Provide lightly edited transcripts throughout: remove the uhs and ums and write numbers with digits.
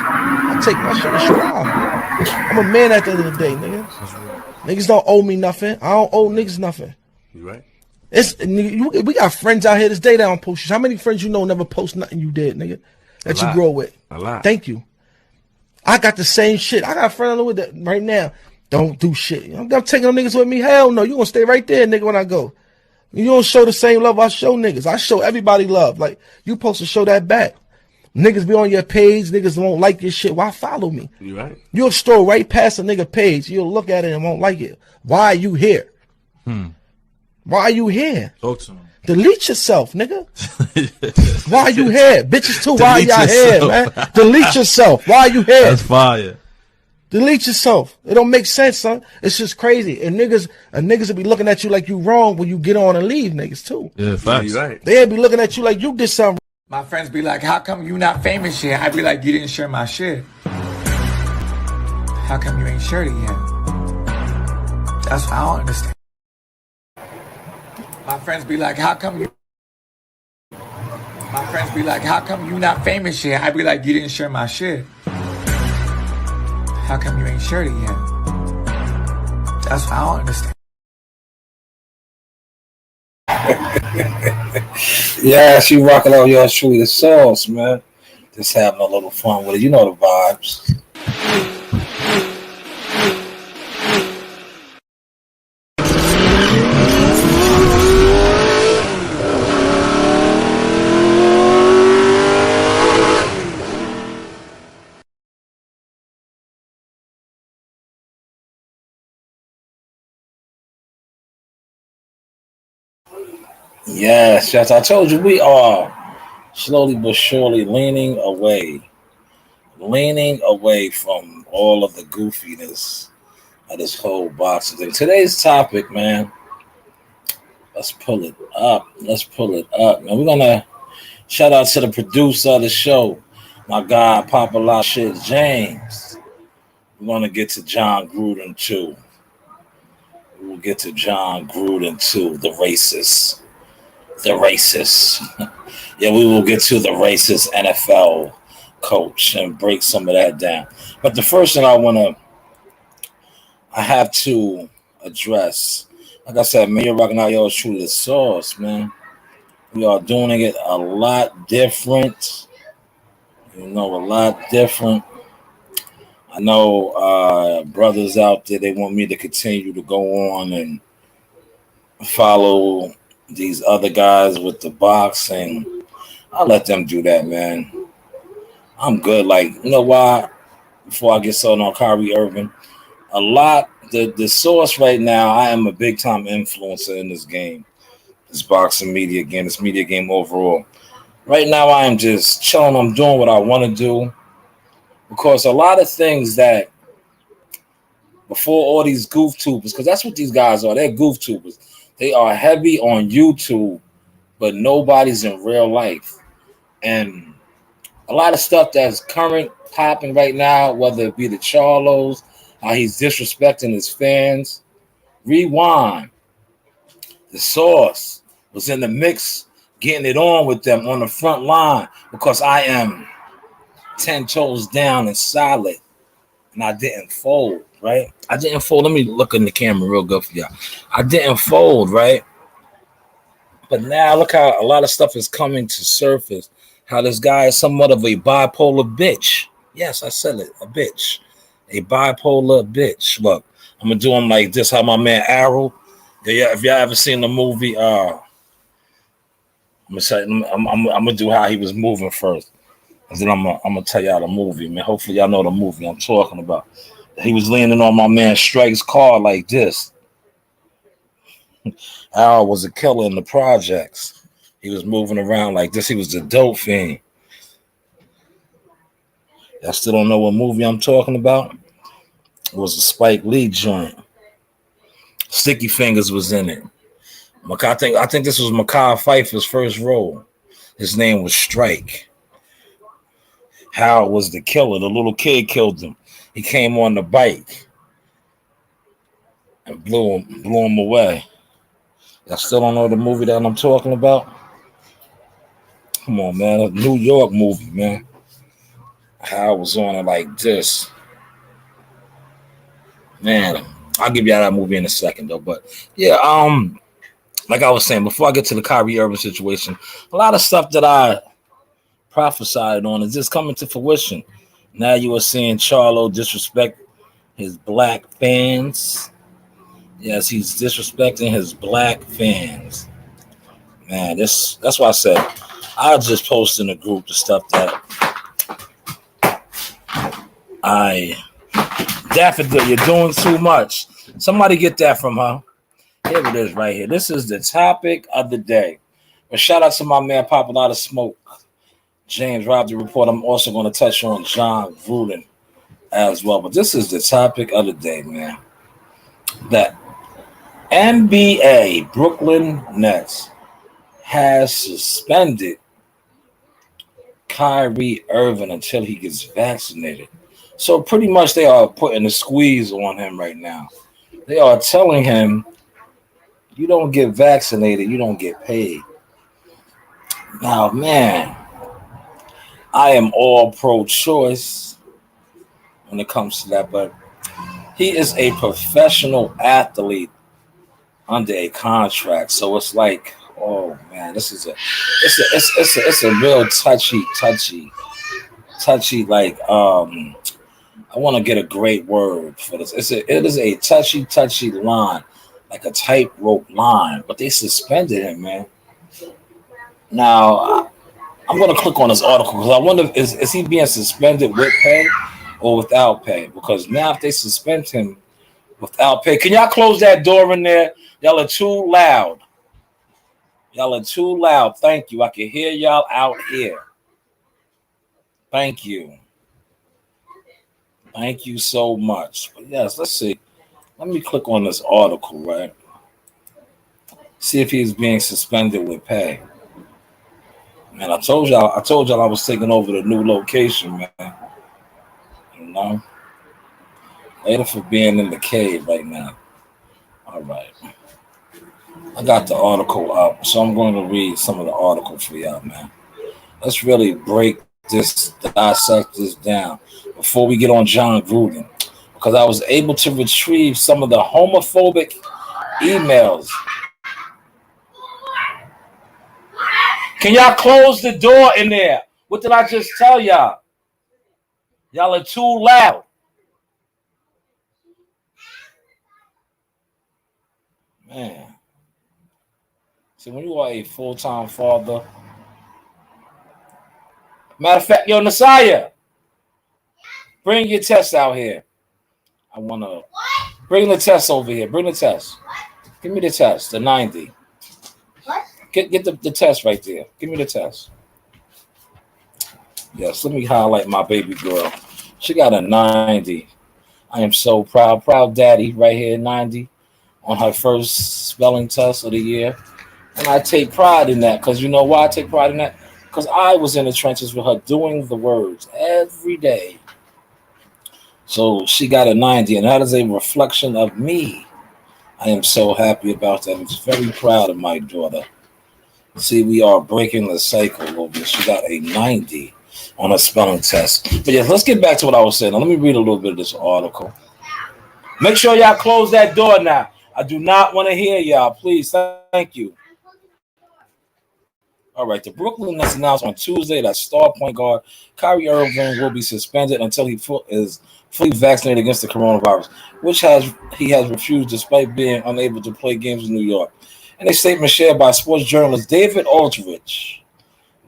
I take my shit in stride. I'm a man at the end of the day, nigga. Niggas don't owe me nothing. I don't owe niggas nothing. You right? We got friends out here this day that don't post shit. How many friends you know never post nothing you did, nigga? That you grow with. A lot. Thank you. I got the same shit. I got a friend with that right now. Don't do shit. I'm taking them niggas with me. Hell no. You gonna stay right there, nigga, when I go. You don't show the same love I show niggas. I show everybody love. Like, you supposed to show that back. Niggas be on your page. Niggas won't like your shit. Why follow me? You right? You'll stroll right past a nigga page. You'll look at it and won't like it. Why are you here? Why are you here? Talk to him. Delete yourself, nigga. Why are you here? Bitches too, why are y'all here, man? Delete yourself. Why are you here? That's fire. Delete yourself. It don't make sense, son. It's just crazy. And niggas will be looking at you like you wrong when you get on and leave, niggas too. Yeah, facts. You right. They'll be looking at you like you did something. My friends be like, how come you not famous yet? I be like, you didn't share my shit. How come you ain't shared it yet? That's what I don't understand. My friends be like, how come you... My friends be like, how come you not famous yet? I be like, you didn't share my shit. How come you ain't shared it yet? That's what I don't understand. Yeah, she rocking out yours truly the sauce, man. Just having a little fun with it. You know the vibes. Yes, yes, I told you we are slowly but surely leaning away from all of the goofiness of this whole boxing thing. Today's topic, man, let's pull it up, man. We're gonna shout out to the producer of the show, my guy, Papa La Shit James. We're gonna get to John Gruden too. We'll get to John Gruden too, the racist. Yeah, we will get to the racist NFL coach and break some of that down. But the first thing I have to address, like I said, man, you're rocking out yours truly the sauce, man. We are doing it a lot different. You know, a lot different. I know brothers out there, they want me to continue to go on and follow these other guys with the boxing. I'll let them do that, man. I'm good. Like, you know why? Before I get sold on Kyrie Irving, the source right now, I am a big time influencer in this game, this boxing media game, this media game overall. Right now, I am just chilling. I'm doing what I want to do because a lot of things that before all these goof tubers, because that's what these guys are, they're goof tubers. They are heavy on YouTube, but nobody's in real life. And a lot of stuff that's current popping right now, whether it be the Charlos, how he's disrespecting his fans. Rewind. The source was in the mix, getting it on with them on the front line because I am 10 toes down and solid. And I didn't fold, right? I didn't fold. Let me look in the camera real good for y'all. I didn't fold, right? But now look how a lot of stuff is coming to surface. How this guy is somewhat of a bipolar bitch. Yes, I said it, a bitch. A bipolar bitch. Look, I'm going to do him like this, how my man Arrow. If y'all ever seen the movie, I'm going to do how he was moving first. And then I'm gonna tell y'all the movie, man. Hopefully y'all know the movie I'm talking about. He was leaning on my man Strike's car like this. Al was a killer in the projects. He was moving around like this. He was a dope fiend. Y'all still don't know what movie I'm talking about? It was a Spike Lee joint. Sticky Fingers was in it. I think this was Mekhi Phifer's first role. His name was Strike. Hal was the killer. The little kid killed him. He came on the bike and blew him away. Y'all still don't know the movie that I'm talking about? Come on, man. A New York movie, man. how I was on it like this. Man, I'll give y'all that movie in a second though. But yeah, like I was saying, before I get to the Kyrie Irving situation, a lot of stuff that I prophesied on is just coming to fruition. Now you are seeing Charlo disrespect his black fans. Yes, he's disrespecting his black fans. Man, that's why I said I'll just post in the group the stuff that I Daffodil, you're doing too much. Somebody get that from her. Here it is right here. This is the topic of the day. But shout out to my man Popping Out of Smoke. James Rob the report. I'm also going to touch on John Gruden as well. But this is the topic of the day, man. That NBA Brooklyn Nets has suspended Kyrie Irving until he gets vaccinated. So pretty much they are putting a squeeze on him right now. They are telling him, you don't get vaccinated, you don't get paid. Now, man, I am all pro-choice when it comes to that, but he is a professional athlete under a contract, so it's like, oh man, it's a real touchy like I want to get a great word for this. It is a touchy line, like a tightrope line, but they suspended him, man. Now I'm going to click on this article because I wonder is he being suspended with pay or without pay? Because now if they suspend him without pay, can y'all close that door in there? Y'all are too loud. Y'all are too loud. Thank you. I can hear y'all out here. Thank you. Thank you so much. But yes, let's see. Let me click on this article, right? See if he's being suspended with pay. Man, I told y'all I was taking over the new location, man. You know? Later for being in the cave right now. All right. I got the article up, so I'm going to read some of the article for y'all, man. Let's really dissect this down before we get on John Gruden, because I was able to retrieve some of the homophobic emails. Can y'all close the door in there? What did I just tell y'all? Y'all are too loud. Man. See, when you are a full-time father. Matter of fact, yo, Nasiah, bring your test out here. I want to bring the test over here. Bring the test. Give me the test, the 90. What? Get the test right there. Give me the test. Yes, let me highlight my baby girl. She got a 90. I am so proud. Proud daddy right here, 90 on her first spelling test of the year. And I take pride in that because you know why I take pride in that? Because I was in the trenches with her doing the words every day. So she got a 90, and that is a reflection of me. I am so happy about that. I'm very proud of my daughter. See, we are breaking the cycle a little bit. She got a 90 on a spelling test. But yeah, let's get back to what I was saying. Now, let me read a little bit of this article. Make sure y'all close that door now. I do not want to hear y'all. Please, thank you. All right, the Brooklyn Nets announced on Tuesday that star point guard Kyrie Irving will be suspended until he is fully vaccinated against the coronavirus, which he has refused despite being unable to play games in New York. In a statement shared by sports journalist David Aldridge,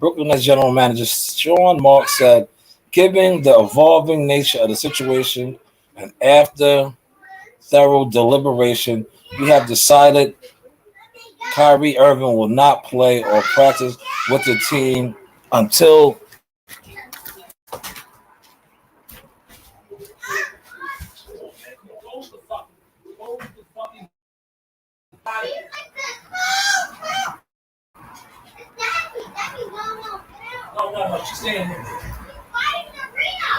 Brooklyn Nets general manager Sean Marks said, given the evolving nature of the situation and after thorough deliberation, we have decided Kyrie Irving will not play or practice with the team until no, she's staying here.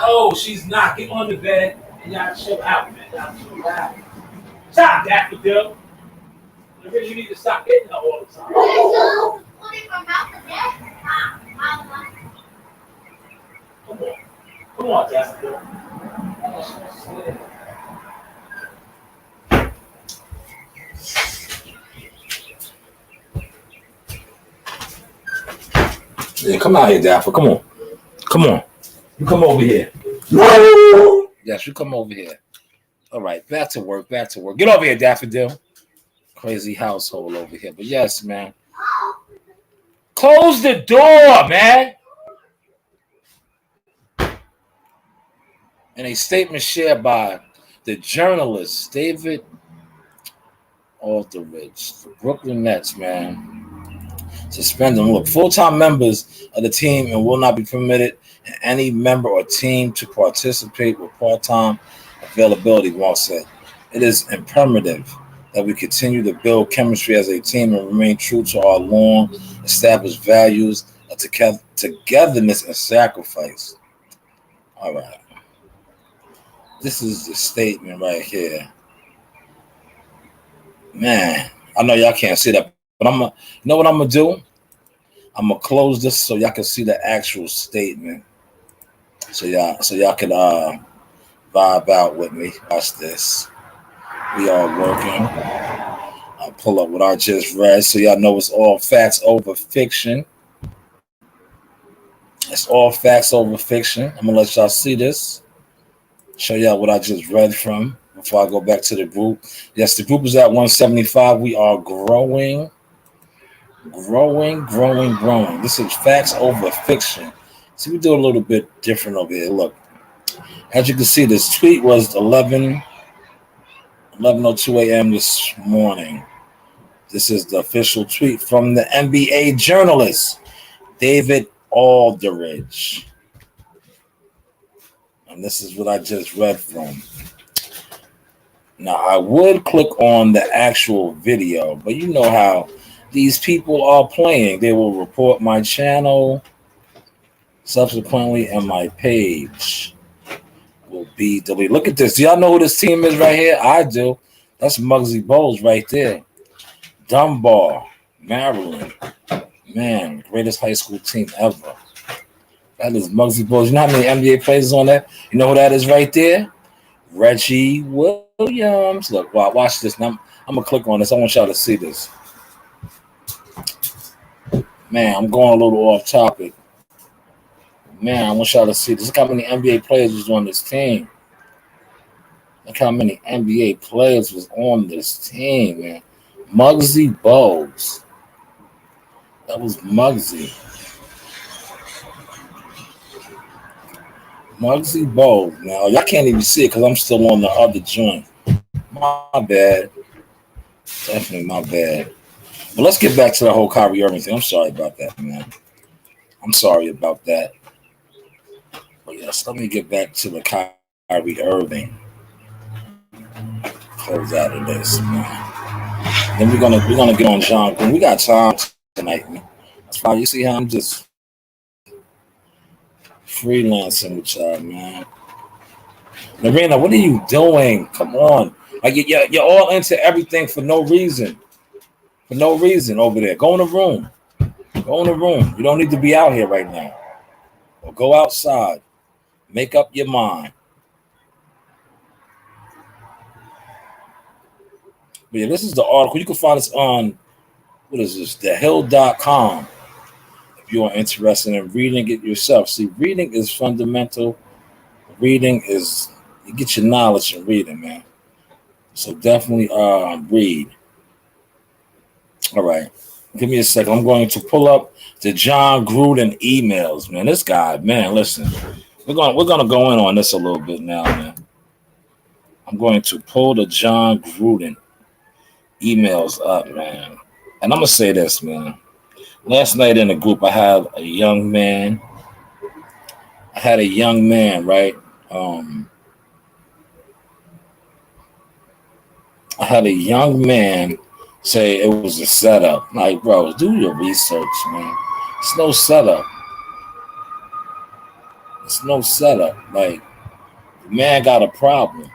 No, she's not. Get on the bed and y'all chill out, man. Y'all chill out. Stop, Daffodil. You need to stop hitting her all the time. Come Come on, Jasper. Yeah, come out here, Daffy. Come on. Come on. You come over here. No. Yes, you come over here. All right, back to work. Back to work. Get over here, Daffodil. Crazy household over here. But yes, man. Close the door, man. In a statement shared by the journalist David Aldridge, the Brooklyn Nets, man, suspend them. Look, full-time members of the team and will not be permitted any member or team to participate with part-time availability, Wall said. It is imperative that we continue to build chemistry as a team and remain true to our long-established values of togetherness and sacrifice. All right. This is the statement right here. Man, I know y'all can't see that, but you know what I'm going to do? I'm going to close this so y'all can see the actual statement. So y'all can vibe out with me. Watch this. We are working. I'll pull up what I just read so y'all know it's all facts over fiction. It's all facts over fiction. I'm going to let y'all see this. Show y'all what I just read from before I go back to the group. Yes, the group is at 175. We are growing. This is facts over fiction. See, we do a little bit different over here. Look, as you can see, this tweet was 11:02 a.m. this morning. This is the official tweet from the NBA journalist, David Aldridge. And this is what I just read from. Now, I would click on the actual video, but you know how these people are playing. They will report my channel subsequently, and my page will be deleted. Look at this. Do y'all know who this team is right here? I do. That's Muggsy Bogues right there. Dunbar, Maryland. Man, greatest high school team ever. That is Muggsy Bogues. You know how many NBA players on that? You know who that is right there? Reggie Williams. Look, watch this. Now, I'm going to click on this. I want y'all to see this. Man, I'm going a little off topic. Man, I want y'all to see this. Look how many NBA players was on this team. Look how many NBA players was on this team, man. Muggsy Bogues. That was Muggsy. Muggsy Bogues. Now, y'all can't even see it because I'm still on the other joint. My bad. Definitely my bad. But let's get back to the whole Kyrie Irving thing. I'm sorry about that, man. I'm sorry about that. But yes, let me get back to the Kyrie Irving. Close out of this, man. Then we're gonna get on John. We got time tonight, man. That's why you see how I'm just freelancing with y'all, man. Marina, what are you doing? Come on. Like you're all into everything for no reason. For no reason over there. Go in the room. Go in the room. You don't need to be out here right now. Or go outside. Make up your mind. But yeah, this is the article. You can find this on, what is this? TheHill.com. If you are interested in reading it yourself. See, reading is fundamental. Reading is, you get your knowledge in reading, man. So definitely read. All right. Give me a second. I'm going to pull up the John Gruden emails, man. This guy, man, listen. We're gonna go in on this a little bit now, man. I'm going to pull the John Gruden emails up, man. And I'm gonna say this, man. Last night in the group, I had a young man, right? I had a young man say it was a setup. Like, bro, do your research, man. It's no setup. It's no setup. Like, the man got a problem.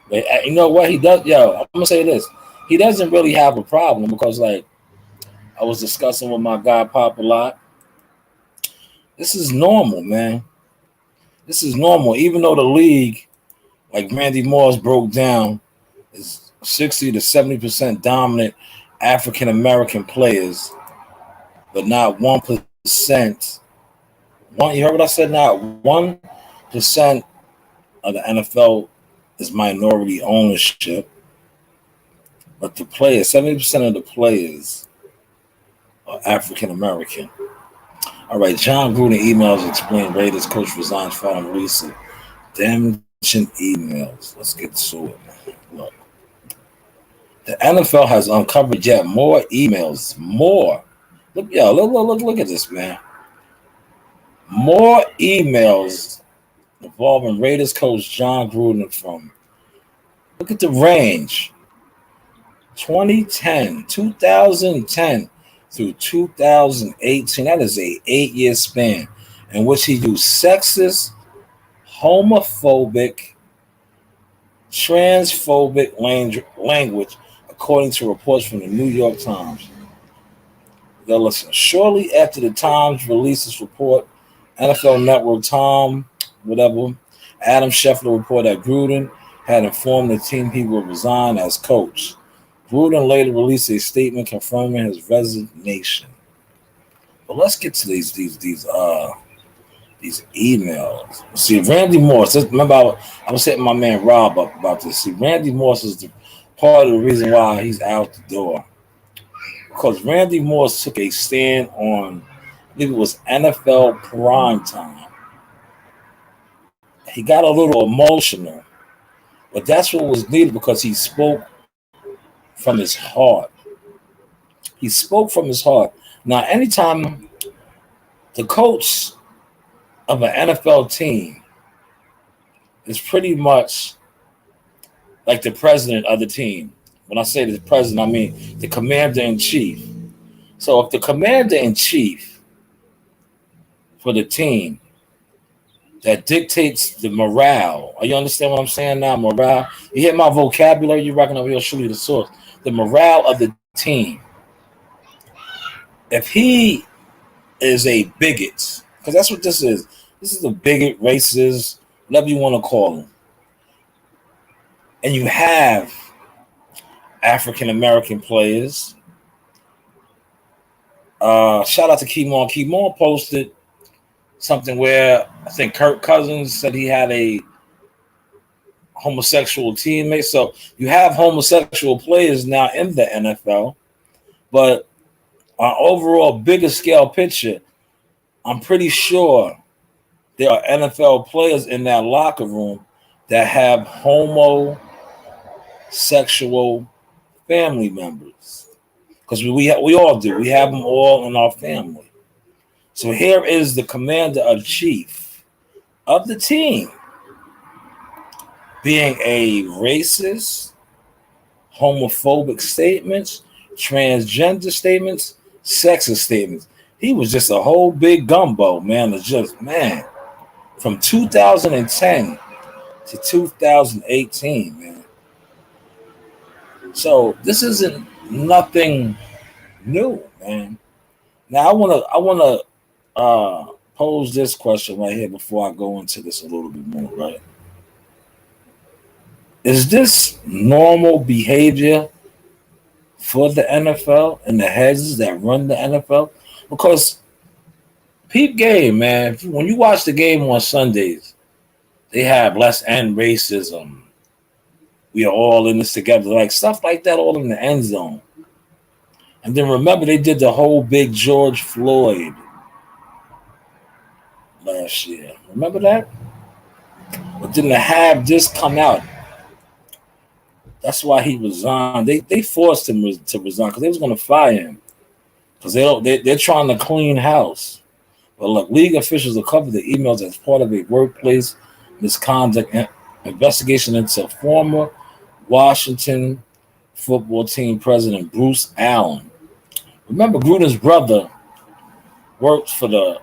But you know what he does? Yo, I'm gonna say this. He doesn't really have a problem because, like, I was discussing with my guy Pop a lot. This is normal, man. This is normal, even though the league, like Randy Moss broke down, is 60 to 70% dominant African American players, but not 1%. You heard what I said? Not 1% of the NFL is minority ownership, but the players, 70% of the players are African American. All right, John Gruden emails explain Raiders coach resigns following recent damaging emails. Let's get to it. Look, the NFL has uncovered yet more emails. More. Look at this, man. More emails involving Raiders coach John Gruden from, look at the range, 2010 through 2018. That is a 8-year span in which he used sexist, homophobic, transphobic language, according to reports from the New York Times. Now listen, shortly after the Times released this report, NFL Network Adam Schefter reported that Gruden had informed the team he would resign as coach. Gruden later released a statement confirming his resignation. But let's get to these emails. See, Randy Moss. Remember, I was hitting my man Rob up about this. See, Randy Moss is part of the reason why he's out the door. Because Randy Moss took a stand on, I believe it was NFL prime time. He got a little emotional, but that's what was needed because he spoke from his heart. He spoke from his heart. Now, anytime the coach of an NFL team is pretty much like the president of the team. When I say the president, I mean the commander-in-chief. So if the commander-in-chief for the team that dictates the morale, you understand what I'm saying now? Morale. You hear my vocabulary, you reckon I'll show you the source. The morale of the team. If he is a bigot, because that's what this is. This is a bigot, racist, whatever you want to call him. And you have African American players. Shout out to Keemon. Keemon posted something where I think Kirk Cousins said he had a homosexual teammate. So you have homosexual players now in the NFL. But on overall bigger scale picture, I'm pretty sure there are NFL players in that locker room that have homosexual family members. Because we all do. We have them all in our family. So here is the commander-in-chief of the team being a racist, homophobic statements, transgender statements, sexist statements. He was just a whole big gumbo, man. It's just, man, from 2010 to 2018, man. So this isn't nothing new, man. Now I wanna pose this question right here before I go into this a little bit more, right? Is this normal behavior for the NFL and the heads that run the NFL? Because peep game, man. When you watch the game on Sundays, they have let's end racism. We are all in this together. Like stuff like that all in the end zone. And then remember they did the whole big George Floyd last year. Remember that? But then to have this come out, that's why he resigned. They forced him to resign because they was going to fire him because they're trying to clean house. But look, league officials will cover the emails as part of a workplace misconduct investigation into former Washington football team president Bruce Allen. Remember, Gruden's brother worked for the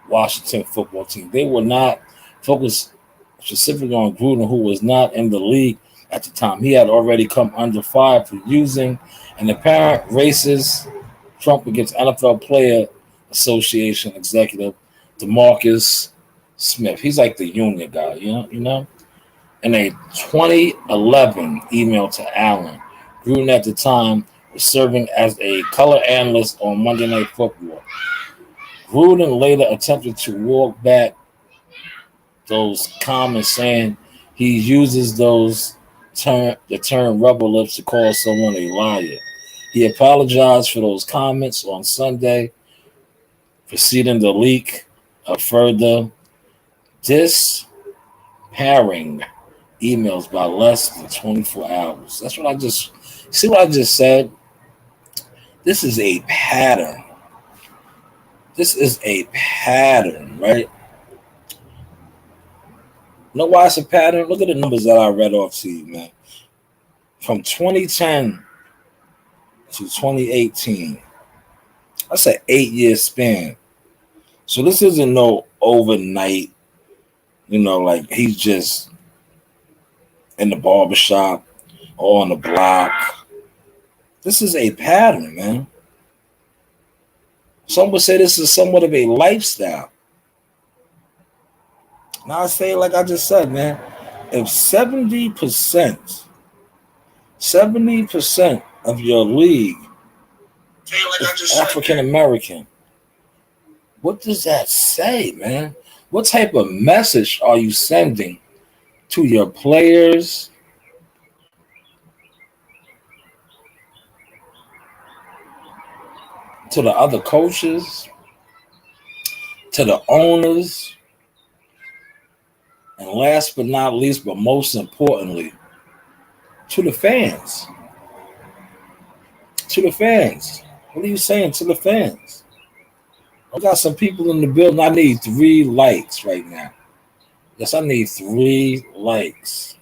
Washington football team. They were not focused specifically on Gruden, who was not in the league at the time. He had already come under fire for using an apparent racist Trump against NFL Player Association executive DeMarcus Smith. He's like the union guy, you know. In a 2011 email to Allen, Gruden at the time was serving as a color analyst on Monday Night Football. Gruden later attempted to walk back those comments, saying he uses the term rubber lips to call someone a liar. He apologized for those comments on Sunday, preceding the leak of further disparaging emails by less than 24 hours. That's what I just see. What I just said. This is a pattern. This is a pattern, right? You know why it's a pattern? Look at the numbers that I read off to you, man. From 2010 to 2018, that's an 8-year span. So this isn't no overnight, like he's just in the barbershop or on the block. This is a pattern, man. Some would say this is somewhat of a lifestyle. Now I say, like I just said, man, if 70% of your league is African American, what does that say, man? What type of message are you sending to your players, to the other coaches, to the owners, and last but not least, but most importantly, to the fans? To the fans. What are you saying to the fans? I got some people in the building. I need 3 likes right now. Yes, I need 3 likes.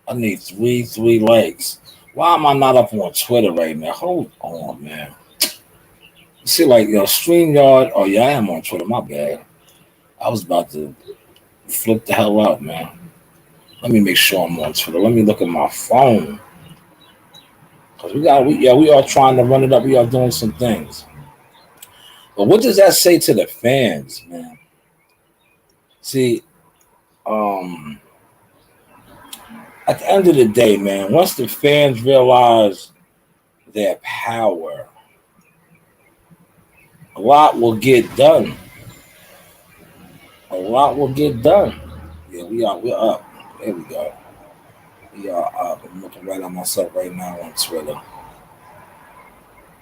I need three likes. Why am I not up on Twitter right now? Hold on, man. You see, like, StreamYard. Oh, yeah, I am on Twitter. My bad. I was about to flip the hell out, man. Let me make sure I'm on Twitter. Let me look at my phone. Because we are trying to run it up. We are doing some things. But what does that say to the fans, man? See, at the end of the day, man, once the fans realize their power, a lot will get done. A lot will get done. Yeah, we're up. There we go. We are up. I'm looking right at myself right now on Twitter.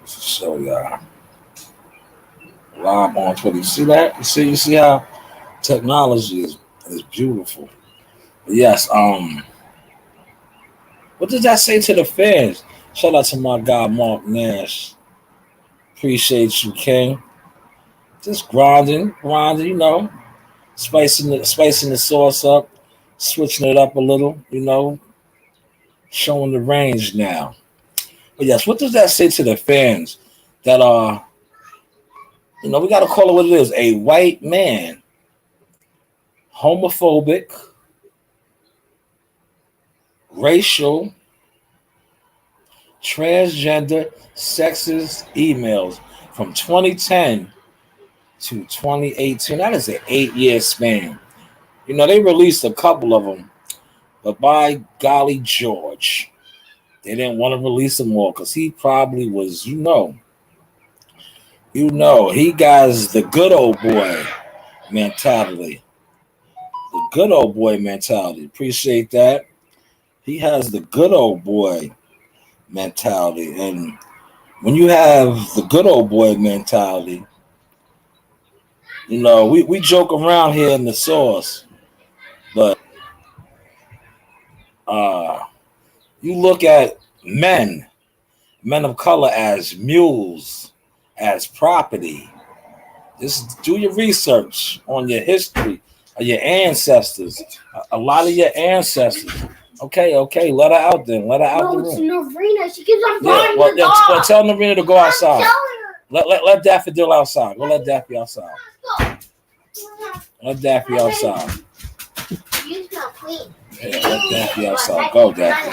Just to show y'all. Live on Twitter. You see that? You see how technology is beautiful. But yes, what does that say to the fans? Shout out to my guy Mark Nash. Appreciate you, King. Just grinding, spicing the sauce up, switching it up a little, showing the range now. But yes, what does that say to the fans that are, we got to call it what it is, a white man, homophobic, racial, transgender, sexist emails from 2010 to 2018. That is an 8-year span. They released a couple of them, but by golly George, they didn't want to release them all because he probably was, he got the good old boy mentality. The good old boy mentality. Appreciate that. He has the good old boy mentality. And when you have the good old boy mentality, we joke around here in the source, but you look at men of color as mules, as property. Just do your research on your history, of your ancestors. A lot of your ancestors. Okay, let her out then. Let her out the room. No, it's Narina. She keeps on barking the dog. Well, tell Narina to go outside. Let Daffodil outside. Go let Daffy outside. Let Daffy outside. You smell clean. Yeah, let Daffy outside. Go, Daffy.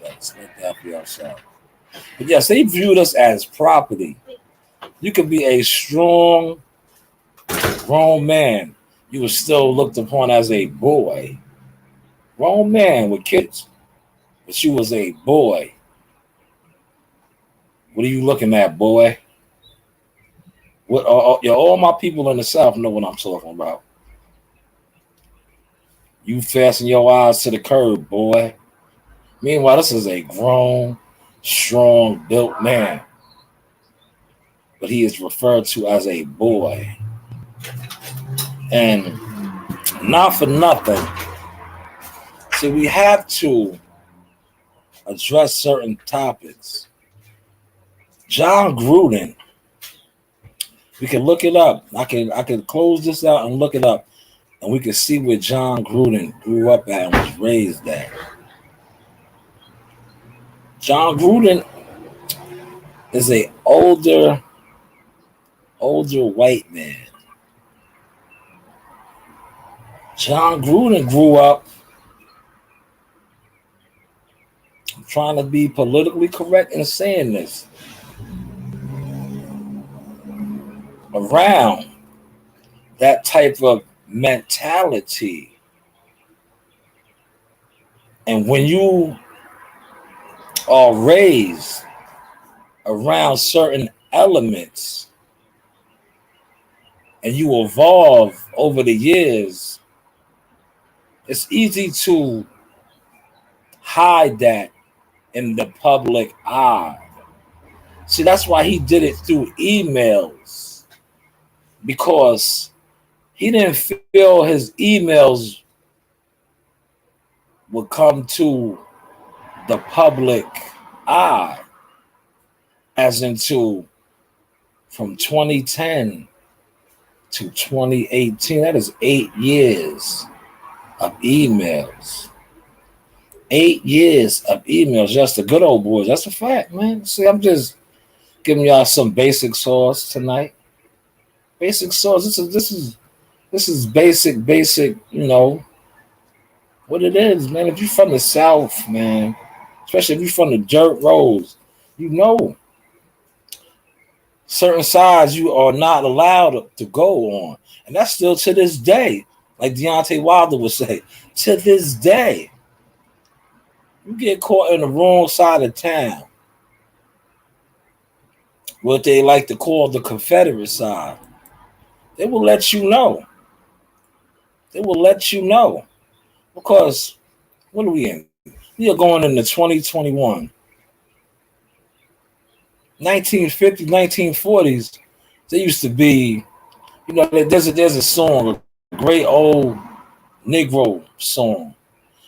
Yes, let Daffy outside. But yes, they viewed us as property. You could be a strong grown man, you were still looked upon as a boy. Grown man with kids, but you was a boy. What are you looking at, boy? What? All my people in the South know what I'm talking about. You fasten your eyes to the curb, boy. Meanwhile, this is a grown, strong, built man, but he is referred to as a boy. And not for nothing, see, we have to address certain topics. John Gruden, we can look it up. I can close this out and look it up, and we can see where John Gruden grew up at and was raised at. John Gruden is a older white man. John Gruden grew up, I'm trying to be politically correct in saying this, around that type of mentality. And when you are raised around certain elements and you evolve over the years, it's easy to hide that in the public eye. See, that's why he did it through emails, because he didn't feel his emails would come to the public eye, as into from 2010 to 2018. That is 8 years of emails. 8 years of emails, just the good old boys. That's a fact, man. See, I'm just giving y'all some basic sauce tonight. Basic sauce. This is basic, you know, what it is, man. If you're from the South, man, especially if you're from the dirt roads, you know certain sides you are not allowed to go on. And that's still to this day, like Deontay Wilder would say, to this day. You get caught in the wrong side of town, what they like to call the Confederate side, they will let you know. They will let you know. Because what are we in? We are going into 2021. 1950s, 1940s, there used to be, you know, there's a song, a great old Negro song.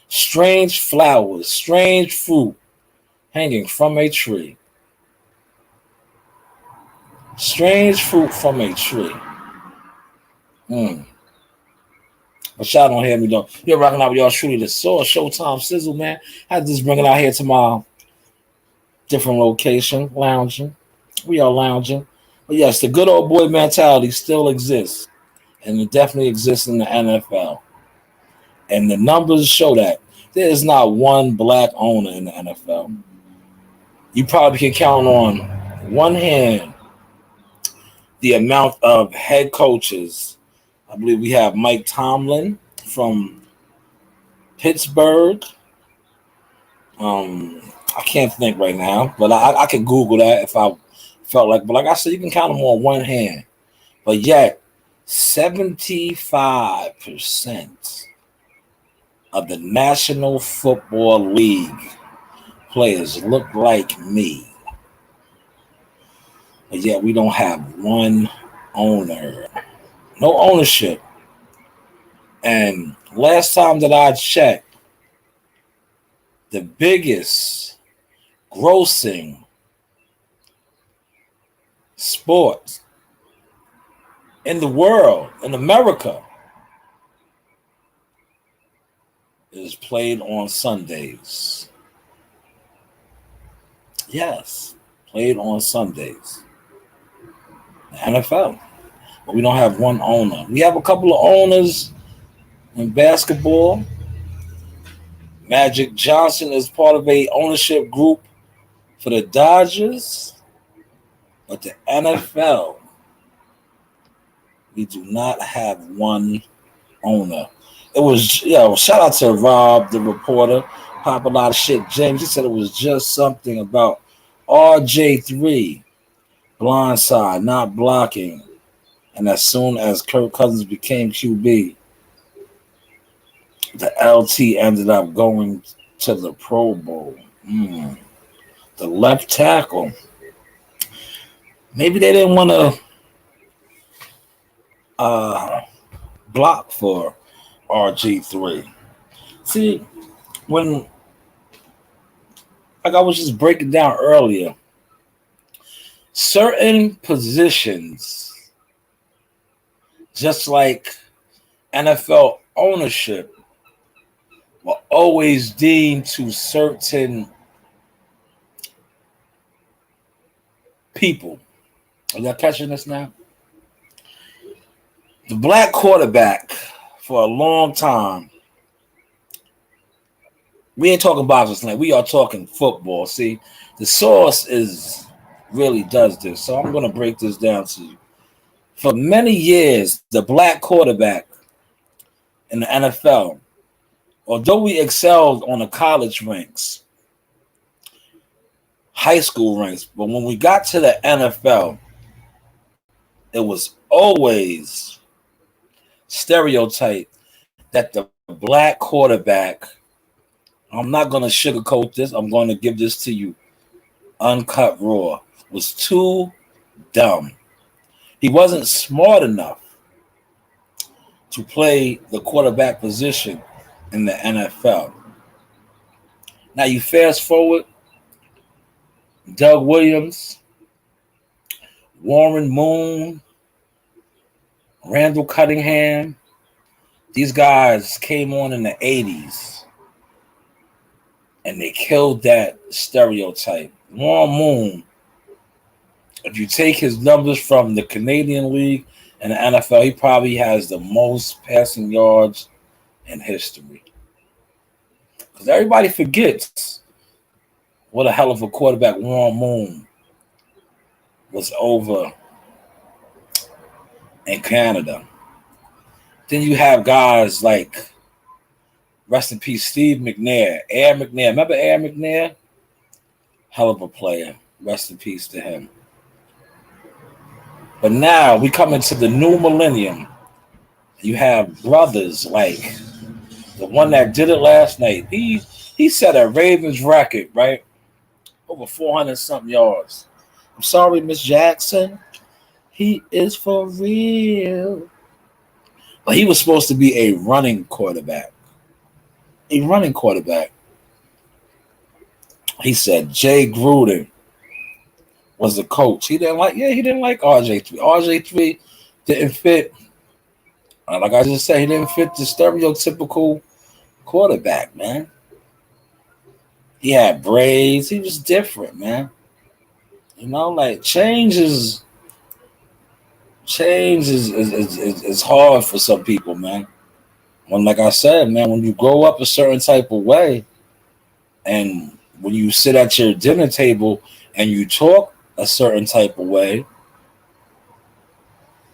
Strange flowers, strange fruit hanging from a tree. Strange fruit from a tree. But y'all don't hear me though. You're rocking out with y'all truly the Source, Showtime Sizzle, man. I just bring it out here to my different location, lounging. We are lounging. But yes, the good old boy mentality still exists. And it definitely exists in the NFL. And the numbers show that. There is not one black owner in the NFL. You probably can count on one hand the amount of head coaches. I believe we have Mike Tomlin from Pittsburgh. I can't think right now, but I could Google that if I felt like. But like I said, you can count them on one hand. But yet, 75% of the National Football League players look like me. But yet we don't have one owner. No ownership. And last time that I checked, the biggest grossing sports in the world, in America, is played on Sundays. Yes, played on Sundays. The NFL. But we don't have one owner. We have a couple of owners in basketball. Magic Johnson is part of a ownership group for the Dodgers. But the NFL, We do not have one owner. It was, shout out to Rob, the reporter, pop a lot of shit. James, he said it was just something about RJ3, blindside, not blocking. And as soon as Kirk Cousins became QB, the LT ended up going to the Pro Bowl. The left tackle. Maybe they didn't want to block for RG3. See, when, like I was just breaking down earlier, certain positions, just like NFL ownership, were always deemed to certain people. Are y'all catching this now? The black quarterback, for a long time, we ain't talking boxing tonight. We are talking football. See, the source really does this. So I'm going to break this down to you. For many years, the black quarterback in the NFL, although we excelled on the college ranks, high school ranks, but when we got to the NFL, it was always stereotyped that the black quarterback, I'm not going to sugarcoat this, I'm going to give this to you uncut raw, was too dumb. He wasn't smart enough to play the quarterback position in the NFL. Now you fast forward, Doug Williams, Warren Moon, Randall Cunningham, these guys came on in the 80s and they killed that stereotype. Warren Moon, if you take his numbers from the Canadian League and the NFL, he probably has the most passing yards in history. Because everybody forgets what a hell of a quarterback Warren Moon was over in Canada. Then you have guys like, rest in peace, Steve McNair, Air McNair. Remember Air McNair? Hell of a player. Rest in peace to him. But now we come into the new millennium. You have brothers like the one that did it last night. He set a Ravens record, right? Over 400 something yards. I'm sorry, Miss Jackson. He is for real. But he was supposed to be a running quarterback. A running quarterback. He said Jay Gruden was the coach. He didn't like RJ3. RJ3 didn't fit. Like I just said, he didn't fit the stereotypical quarterback, man. He had braids. He was different, man. You know, like change is hard for some people, man. When, like I said, man, when you grow up a certain type of way, and when you sit at your dinner table and you talk a certain type of way,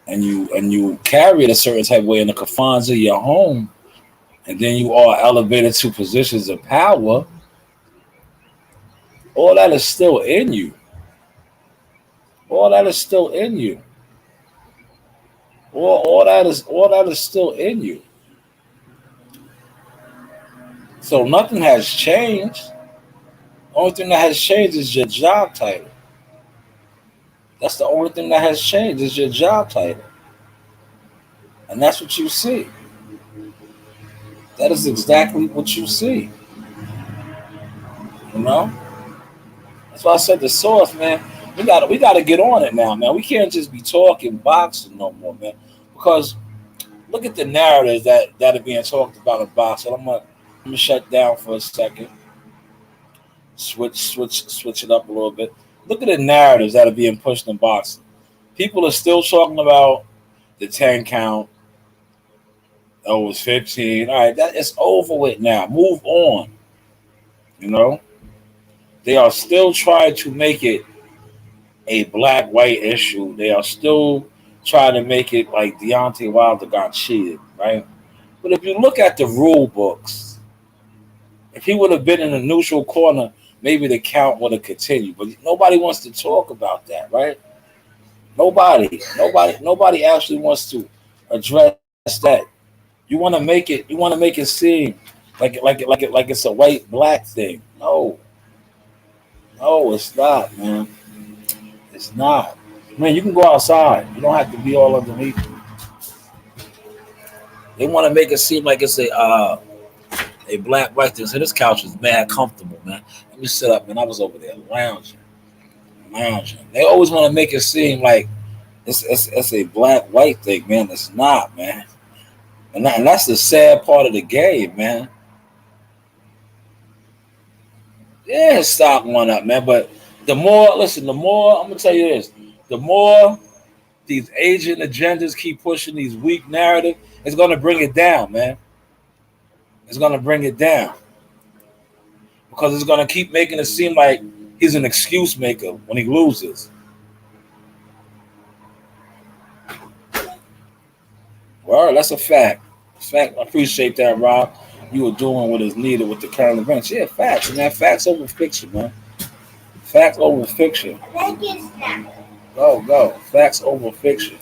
and you carry it a certain type of way in the confines of your home, and then you are elevated to positions of power, all that is still in you. All that is still in you. All that is still in you. So nothing has changed. The only thing that has changed is your job title. That's the only thing that has changed is your job title. And that's what you see. That is exactly what you see. You know? That's why I said the source, man. We gotta get on it now, man. We can't just be talking boxing no more, man. Because look at the narratives that are being talked about in boxing. I'm gonna shut down for a second. Switch it up a little bit. Look at the narratives that are being pushed in boxing. People are still talking about the 10 count. Oh, it was 15. All right, that is over with now. Move on. You know? They are still trying to make it a black-white issue. They are still try to make it like Deontay Wilder got cheated, right? But if you look at the rule books, if he would have been in a neutral corner, maybe the count would have continued. But nobody wants to talk about that, right? Nobody actually wants to address that. You want to make it seem like it's a white black thing. No, no, it's not, man. It's not. Man, you can go outside. You don't have to be all underneath. They want to make it seem like it's a black white thing. So this couch is mad comfortable, man. Let me sit up, man. I was over there lounging. They always want to make it seem like it's a black white thing, man. It's not, man. And that's the sad part of the game, man. Yeah, stock went up, man. But the more I'm gonna tell you this: the more these Asian agendas keep pushing these weak narrative, it's gonna bring it down, man. It's gonna bring it down because it's gonna keep making it seem like he's an excuse maker when he loses. Well, that's a fact. I appreciate that, Rob. You were doing what is needed with the current events. Yeah, facts, man. Facts over fiction, man. Facts over fiction. Go. Facts over fiction.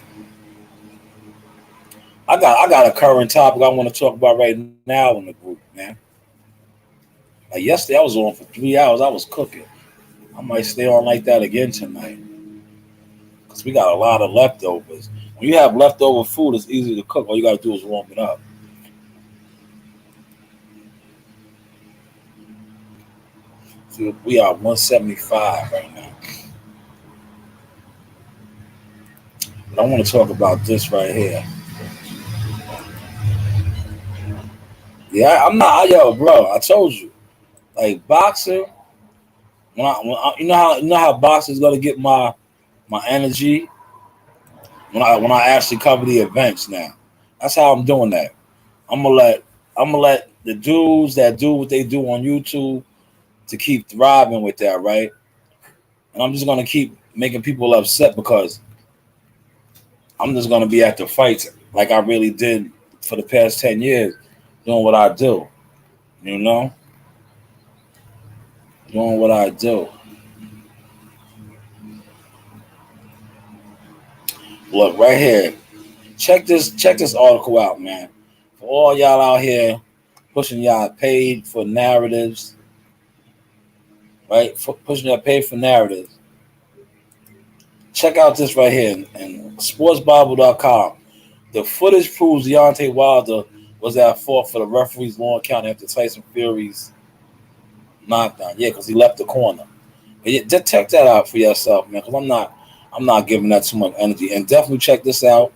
I got a current topic I want to talk about right now in the group, man. Like yesterday, I was on for 3 hours. I was cooking. I might stay on like that again tonight because we got a lot of leftovers. When you have leftover food, it's easy to cook. All you got to do is warm it up. See, we are 175 right now. But I want to talk about this right here. Yeah, I'm not, yo, bro. I told you, like boxing. You know how boxing is gonna get my energy when I actually cover the events now. That's how I'm doing that. I'm gonna let the dudes that do what they do on YouTube to keep thriving with that, right? And I'm just gonna keep making people upset because I'm just gonna be at the fights like I really did for the past 10 years, doing what I do. You know? Doing what I do. Look, right here. Check this article out, man. For all y'all out here pushing y'all paid for narratives, right? Pushing y'all paid for narratives. Check out this right here in sportsbible.com. The footage proves Deontay Wilder was at fault for the referee's long count after Tyson Fury's knockdown. Yeah, because he left the corner. But yeah, just check that out for yourself, man. Because I'm not giving that too much energy. And definitely check this out.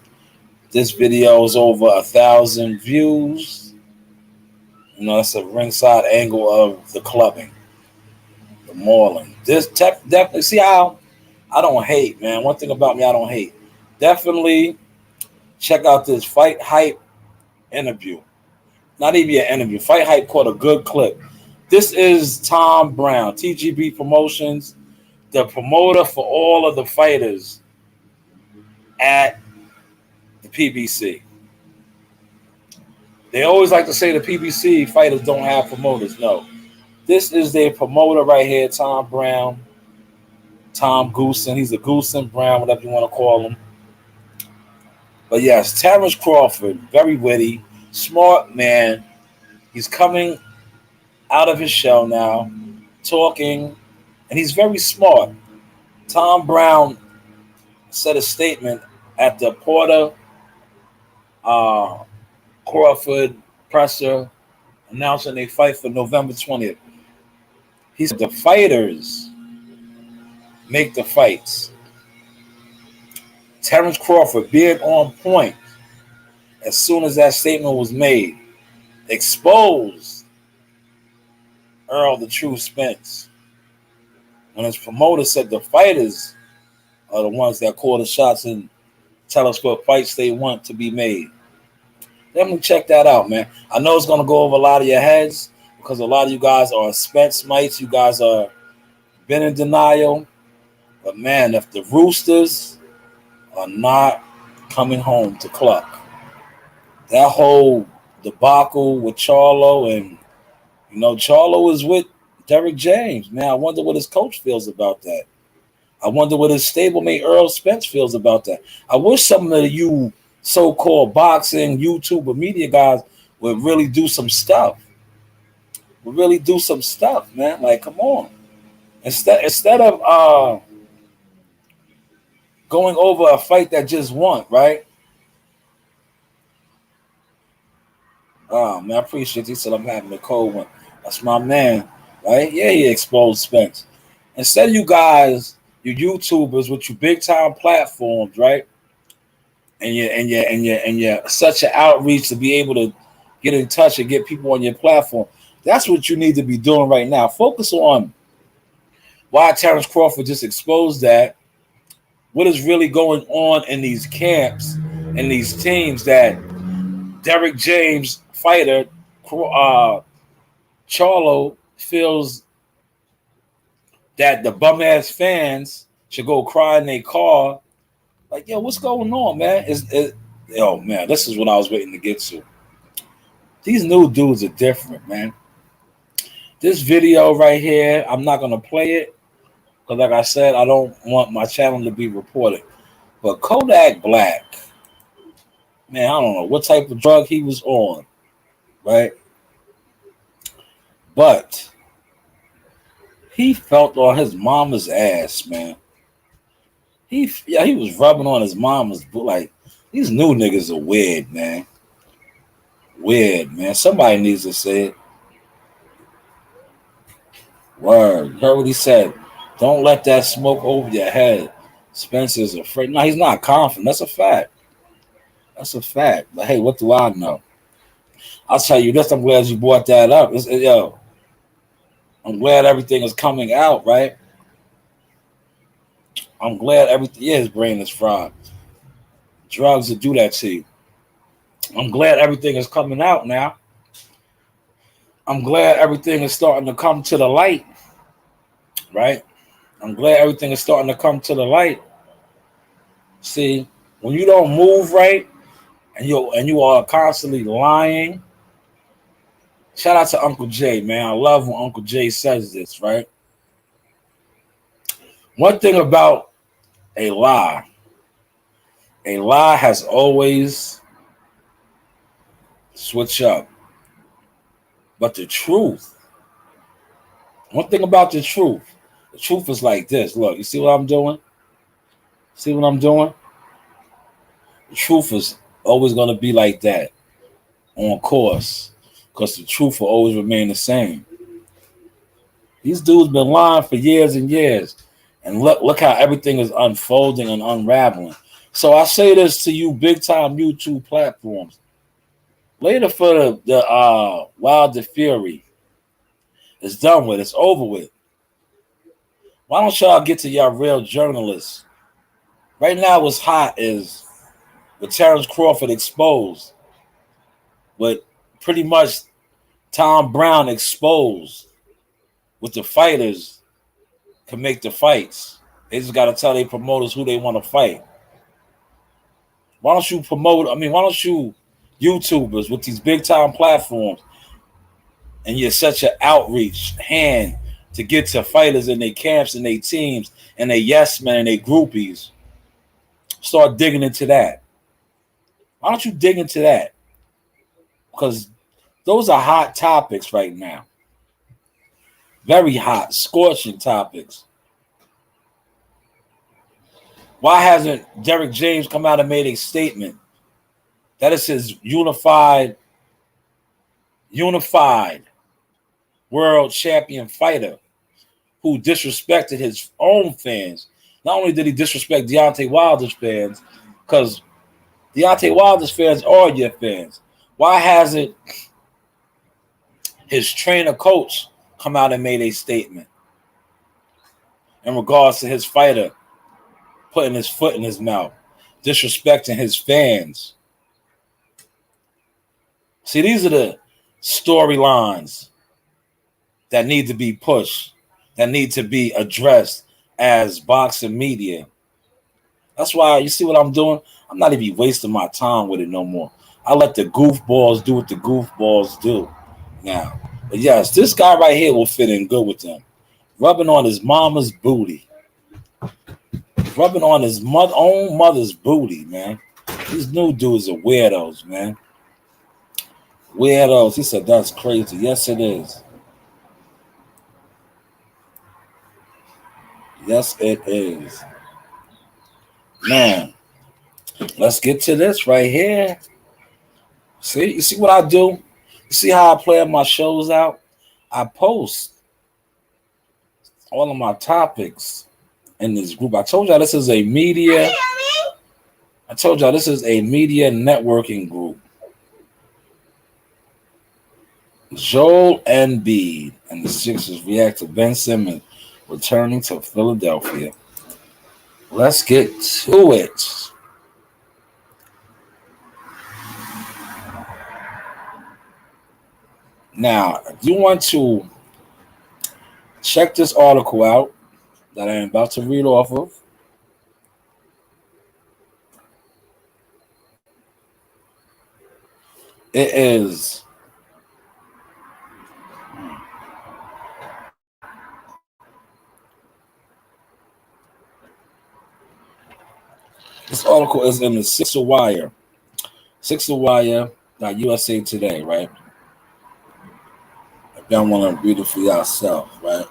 This video is over 1,000 views. You know, that's a ringside angle of the clubbing, the mauling. This definitely see how I don't hate, man. One thing about me, I don't hate. Definitely check out this Fight Hype interview. Not even an interview. Fight Hype caught a good clip. This is Tom Brown, TGB Promotions, the promoter for all of the fighters at the PBC. They always like to say the PBC fighters don't have promoters. No. This is their promoter right here, Tom Brown. Tom Goosen. He's a Goosen, Brown, whatever you want to call him. But yes, Terrence Crawford, very witty, smart man. He's coming out of his shell now, talking, and he's very smart. Tom Brown said a statement at the Porter Crawford presser announcing they fight for November 20th. He said the fighters make the fights. Terrence Crawford being on point as soon as that statement was made, exposed Earl the True Spence when his promoter said the fighters are the ones that call the shots and tell us what fights they want to be made. Definitely check that out, man. I know it's going to go over a lot of your heads because a lot of you guys are Spence mites. You guys are been in denial. But, man, if the Roosters are not coming home to Cluck. That whole debacle with Charlo, and Charlo is with Derrick James. Man, I wonder what his coach feels about that. I wonder what his stablemate Earl Spence feels about that. I wish some of you so-called boxing, YouTuber, media guys would really do some stuff. Man. Like, come on. Instead of going over a fight that just won, right? Wow, man, I appreciate he said I'm having a cold one. That's my man, right? Yeah, he exposed Spence. Instead of you guys, you YouTubers with your big time platforms, right? And you're such an outreach to be able to get in touch and get people on your platform. That's what you need to be doing right now. Focus on why Terrence Crawford just exposed that. What is really going on in these camps and these teams that Derrick James fighter Charlo feels that the bum ass fans should go cry in their car. Like, yo, what's going on, man? Yo, man, this is what I was waiting to get to. These new dudes are different, man. This video right here, I'm not gonna play it because, like I said, I don't want my channel to be reported. But Kodak Black, man, I don't know what type of drug he was on, right? But he felt on his mama's ass, man. He was rubbing on his mama's butt. Like, these new niggas are weird, man. Weird, man. Somebody needs to say it. Word. You heard what he said. Don't let that smoke over your head. Spencer's afraid. No, he's not confident. That's a fact. But hey, what do I know? I'll tell you this. I'm glad you brought that up. Yo, I'm glad everything is coming out, right? I'm glad everything. Yeah, his brain is fried. Drugs will do that to you. I'm glad everything is coming out now. I'm glad everything is starting to come to the light, right? I'm glad everything is starting to come to the light. See, when you don't move right and you are constantly lying. Shout out to Uncle Jay, man. I love when Uncle Jay says this, right? One thing about a lie has always switch up. But the truth, one thing about the truth is like this. Look, you see what I'm doing? See what I'm doing? The truth is always going to be like that, on course, because the truth will always remain the same. These dudes been lying for years and years, and look how everything is unfolding and unraveling. So I say this to you, big time YouTube platforms. Later for the Wilder Fury, it's done with. It's over with. Why don't y'all get to y'all real journalists? Right now, what's hot is with Terrence Crawford exposed, with pretty much Tom Brown exposed, with the fighters can make the fights. They just got to tell their promoters who they want to fight. Why don't you why don't you YouTubers with these big time platforms and you're such an outreach hand to get to fighters in their camps and their teams and their yes men and their groupies, start digging into that. Why don't you dig into that? Because those are hot topics right now. Very hot, scorching topics. Why hasn't Derrick James come out and made a statement that is his unified world champion fighter who disrespected his own fans? Not only did he disrespect Deontay Wilder's fans, because Deontay Wilder's fans are your fans. Why hasn't his trainer coach come out and made a statement in regards to his fighter putting his foot in his mouth, disrespecting his fans? See, these are the storylines that need to be pushed, that need to be addressed as boxing media. That's why you see what I'm doing. I'm not even wasting my time with it no more. I let the goofballs do what the goofballs do now. But yes, this guy right here will fit in good with them. Rubbing on his mama's booty. Rubbing on his own mother's booty, man. These new dudes are weirdos, man. Weirdos. He said, that's crazy. Yes, it is. Yes, it is. Man, let's get to this right here. See, you see what I do? You see how I plan my shows out? I post all of my topics in this group. I told y'all this is a media. I told y'all this is a media networking group. Joel Embiid and the Sixers react to Ben Simmons returning to Philadelphia. Let's get to it. Now, if you want to check this article out that I am about to read off of, it is this article is in the Sixer Wire. USA Today, right? If y'all want to read it for yourself, right?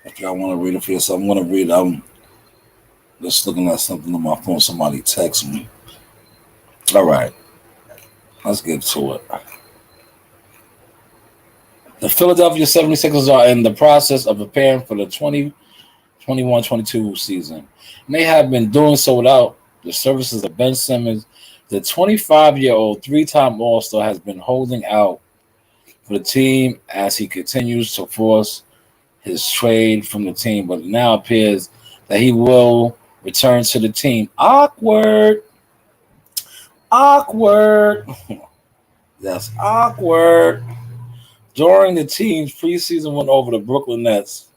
If y'all want to read it for yourself, I'm going to read it. I'm just looking at something on my phone. Somebody text me. All right. Let's get to it. The Philadelphia 76ers are in the process of preparing for the 2021-22 season. And they have been doing so without the services of Ben Simmons. The 25-year-old three-time All-Star has been holding out for the team as he continues to force his trade from the team, but it now appears that he will return to the team. Awkward. That's awkward. During the team's preseason win over the Brooklyn Nets,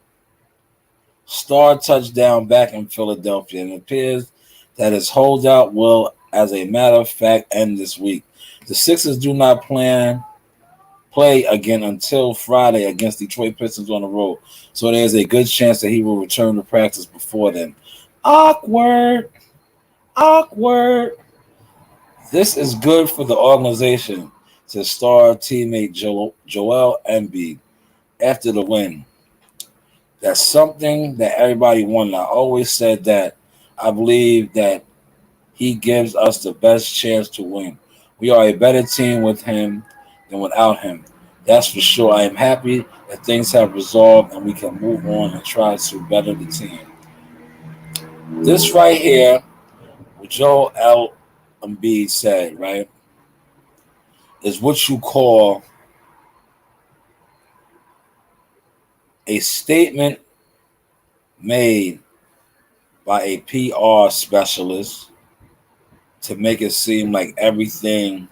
star touchdown back in Philadelphia, and it appears that his holdout will, as a matter of fact, end this week. The Sixers do not play again until Friday against Detroit Pistons on the road, so there's a good chance that he will return to practice before then. Awkward. This is good for the organization, said star teammate Joel Embiid after the win. That's something that everybody wanted. I always said that I believe that he gives us the best chance to win. We are a better team with him than without him. That's for sure. I am happy that things have resolved and we can move on and try to better the team. This right here, what Joel Embiid said, right, is what you call a statement made by a PR specialist to make it seem like everything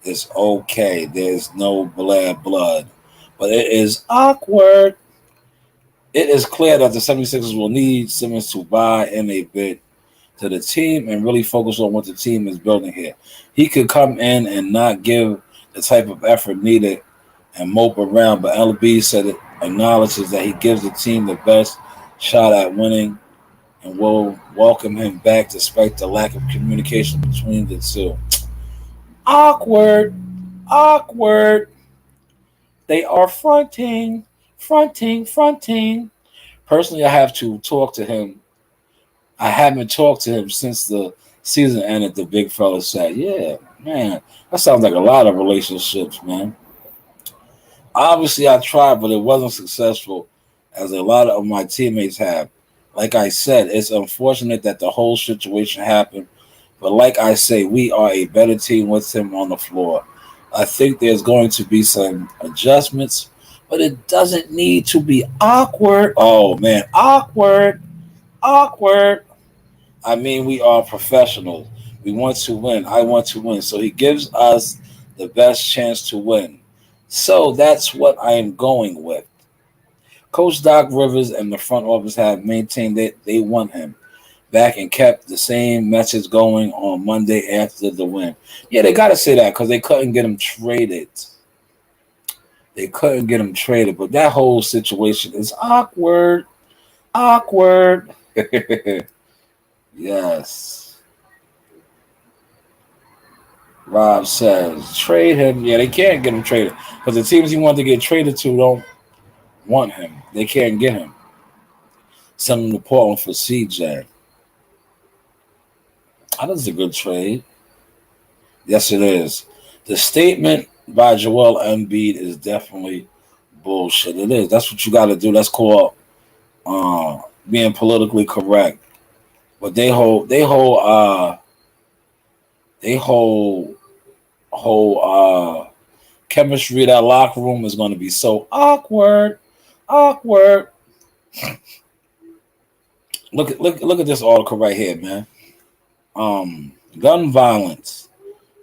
is okay. There's no bad blood. But it is awkward. It is clear that the 76ers will need Simmons to buy in a bit to the team and really focus on what the team is building here. He could come in and not give the type of effort needed and mope around, but LB said it acknowledges that he gives the team the best shot at winning and will welcome him back despite the lack of communication between the two. Awkward. They are fronting. Personally, I have to talk to him. I haven't talked to him since the season ended, the big fella said. Yeah, man, that sounds like a lot of relationships, man. Obviously, I tried, but it wasn't successful, as a lot of my teammates have. Like I said, it's unfortunate that the whole situation happened, but like I say, we are a better team with him on the floor. I think there's going to be some adjustments, but it doesn't need to be awkward. Oh, man, awkward. I mean, we are professionals. We want to win. I want to win. So he gives us the best chance to win. So that's what I am going with. Coach Doc Rivers and the front office have maintained that they want him back and kept the same message going on Monday after the win. Yeah, they got to say that because they couldn't get him traded. They couldn't get him traded, but that whole situation is awkward. Awkward. Yes. Rob says, trade him. Yeah, they can't get him traded because the teams he wanted to get traded to don't want him. They can't get him. Send him to Portland for CJ. That is a good trade. Yes, it is. The statement by Joel Embiid is definitely bullshit. It is. That's what you got to do. That's called being politically correct. But they hold chemistry. That locker room is going to be so awkward. Look at this article right here, man. Gun violence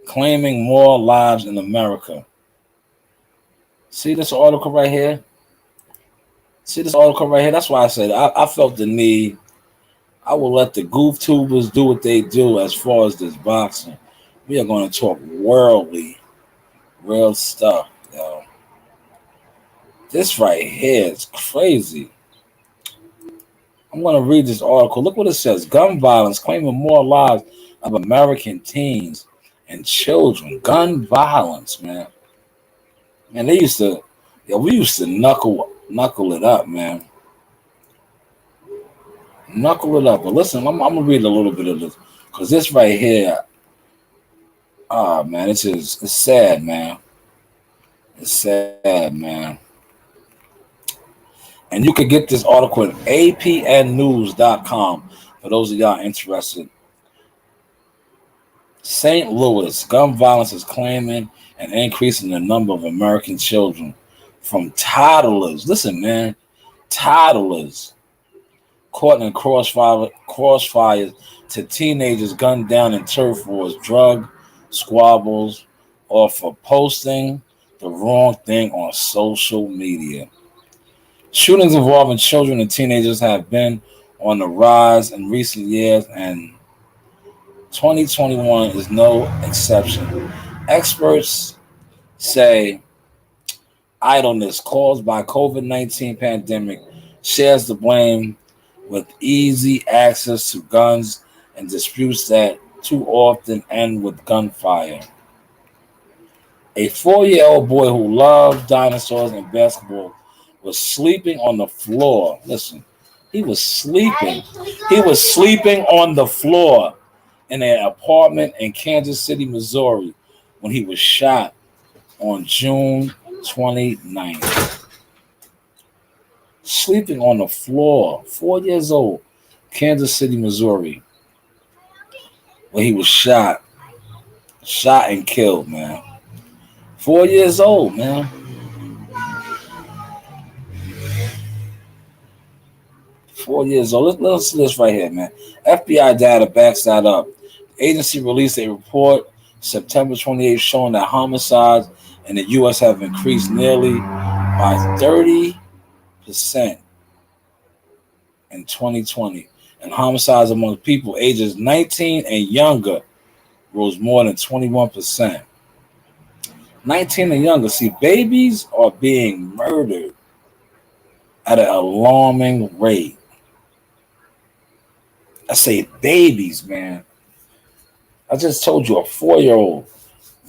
claiming more lives in America. See this article right here? That's why I said I felt the need. I will let the goof tubers do what they do as far as this boxing. We are going to talk worldly, real stuff, yo. This right here is crazy. I'm going to read this article. Look what it says. Gun violence claiming more lives of American teens and children. Gun violence, man. Man, we used to knuckle it up, man. Knuckle it up. But listen, I'm going to read a little bit of this. Because this right here, man, it's sad, man. It's sad, man. And you could get this article at apnnews.com for those of y'all interested. St. Louis, gun violence is claiming an increase in the number of American children from toddlers. Listen, man, toddlers caught in crossfires to teenagers gunned down in turf wars, drug squabbles, or for posting the wrong thing on social media. Shootings involving children and teenagers have been on the rise in recent years, and 2021 is no exception. Experts say idleness caused by COVID-19 pandemic shares the blame with easy access to guns and disputes that too often end with gunfire. A 4-year-old boy who loved dinosaurs and basketball was sleeping on the floor. Listen, he was sleeping. He was sleeping on the floor in an apartment in Kansas City, Missouri, when he was shot on June 29th. Sleeping on the floor, 4 years old, Kansas City, Missouri, when he was shot and killed, man. 4 years old, man. 4 years old. Let's see this right here, man. FBI data backs that up. The agency released a report September 28th showing that homicides in the U.S. have increased nearly by 30% in 2020. And homicides among people ages 19 and younger rose more than 21%. 19 and younger. See, babies are being murdered at an alarming rate. I say babies, man. I just told you a 4-year-old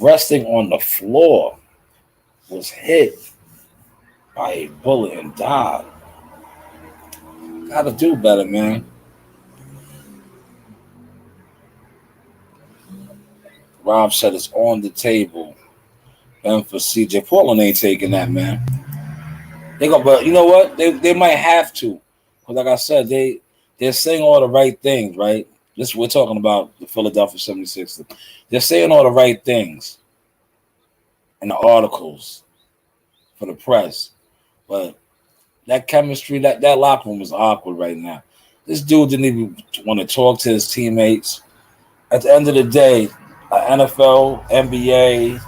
resting on the floor was hit by a bullet and died. Gotta do better, man. Rob said it's on the table. And for CJ, Portland ain't taking that, man. But you know what? They might have to. Because like I said, they're saying all the right things, right? We're talking about the Philadelphia 76ers. They're saying all the right things in the articles for the press. But that chemistry, that locker room is awkward right now. This dude didn't even want to talk to his teammates. At the end of the day, NFL, NBA,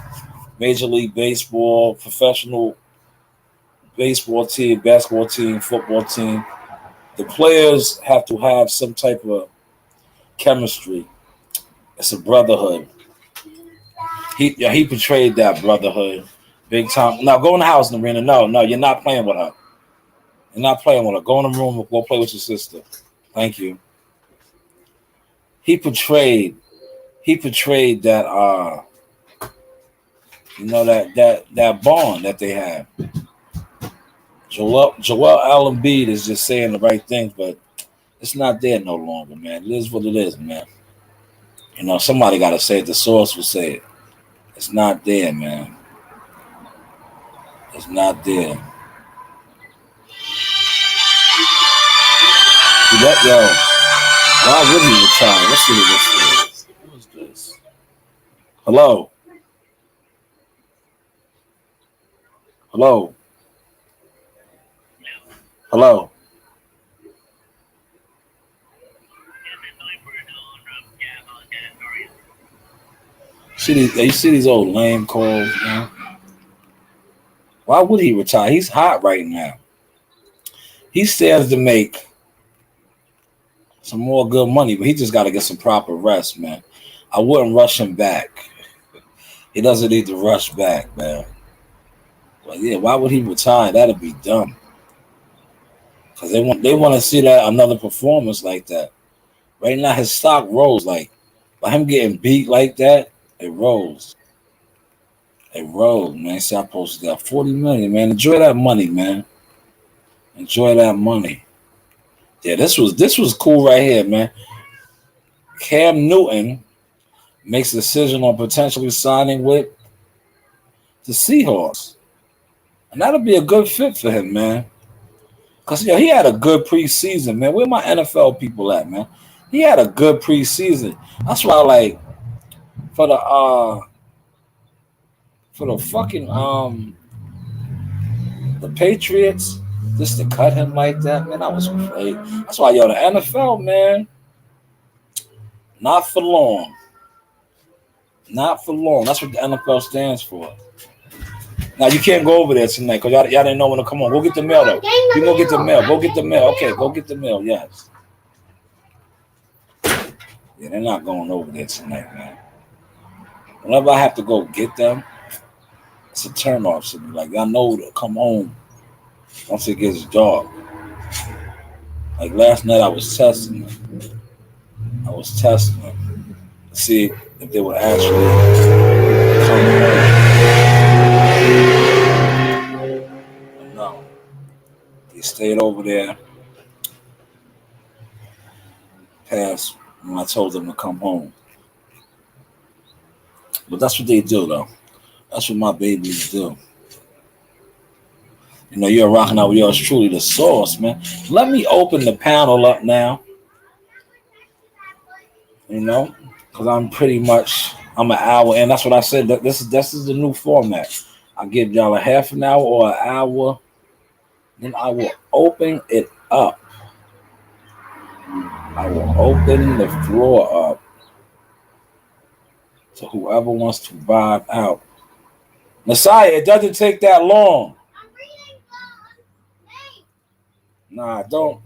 Major League Baseball, professional baseball team, basketball team, football team. The players have to have some type of chemistry. It's a brotherhood. He portrayed that brotherhood big time. Now go in the house, Narina. No, you're not playing with her. You're not playing with her. Go in the room and go play with your sister. Thank you. He portrayed that that bond that they have. Joel Embiid is just saying the right things, but it's not there no longer, man. It is what it is, man. You know, somebody got to say it. The source will say it. It's not there, man. It's not there. Yo, why would he retire? Let's see what this is. What is this? Hello? Hello? Hello? You see these old lame calls, man? Why would he retire? He's hot right now. He stands to make some more good money, but he just got to get some proper rest, man. I wouldn't rush him back. He doesn't need to rush back, man. But yeah, why would he retire? That'd be dumb. Because they want to see that another performance like that. Right now, his stock rolls like by him getting beat like that. It rolls. It rolls, man. See, I posted that 40 million, man. Enjoy that money, man. Enjoy that money. Yeah, this was cool right here, man. Cam Newton makes a decision on potentially signing with the Seahawks. And that'll be a good fit for him, man. Because he had a good preseason, man. Where my NFL people at, man? He had a good preseason. That's why, like, for the fucking the Patriots, just to cut him like that, man, that was crazy. That's why, the NFL, man, not for long. Not for long. That's what the NFL stands for. Now, you can't go over there tonight because y'all didn't know when to come on. Go get the mail, though. You go get the mail. Go get the mail. Okay, go get the mail, yes. Yeah, they're not going over there tonight, man. Whenever I have to go get them, it's a turnoff to me. Like, I know to come home once it gets dark. Like, last night I was testing them. To see if they would actually come home. But no. They stayed over there past when I told them to come home. But that's what they do, though. That's what my babies do. You're rocking out with yours truly, the sauce, man. Let me open the panel up now. Because I'm an hour, and that's what I said. This is the new format. I give y'all a half an hour or an hour, then I will open it up. I will open the floor up to whoever wants to vibe out. Messiah, it doesn't take that long. Nah, don't.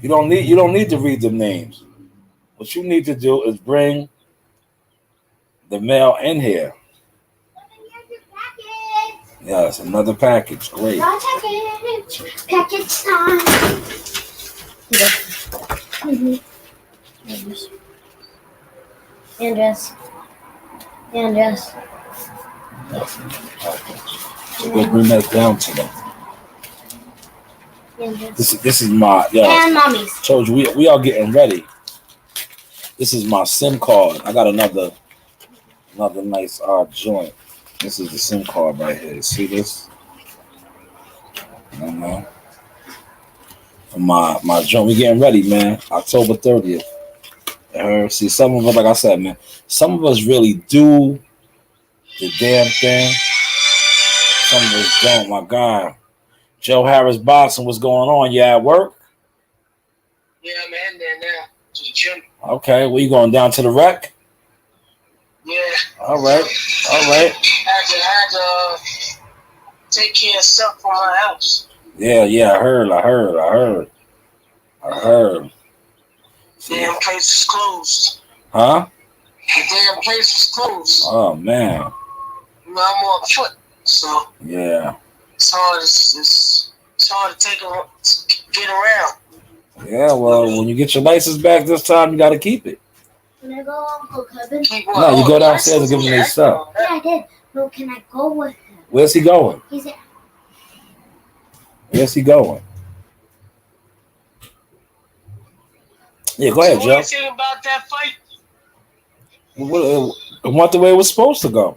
You don't need to read the names. What you need to do is bring the mail in here. Yes, another package. Great. Package time. Andres. So go bring that down to them. This is my and mommy's. Told you we are getting ready. This is my SIM card. I got another nice joint. This is the SIM card right here. See this? My joint. We getting ready, man. October 30th. See, some of us, like I said, man, some of us really do the damn thing. Some of us don't. My God. Joe Harris Boxing, what's going on? You at work? Yeah, I'm heading there now to the gym. Okay, where you going, down to the rec? Yeah. All right. I had to take care of stuff for my house. Yeah, I heard. Damn place is closed. Huh? The damn place is closed. Oh man. You know, I'm on foot, so Yeah. it's hard. It's hard to get around. Yeah, well, when you get your license back this time, you got to keep it. Can I go, Uncle Kevin? No, you go downstairs and give them their stuff. Yeah, I did. No, can I go with him? Where's he going? He's at Where's he going? Yeah, go ahead, So what do Joe. you think about that fight? It went the way it was supposed to go.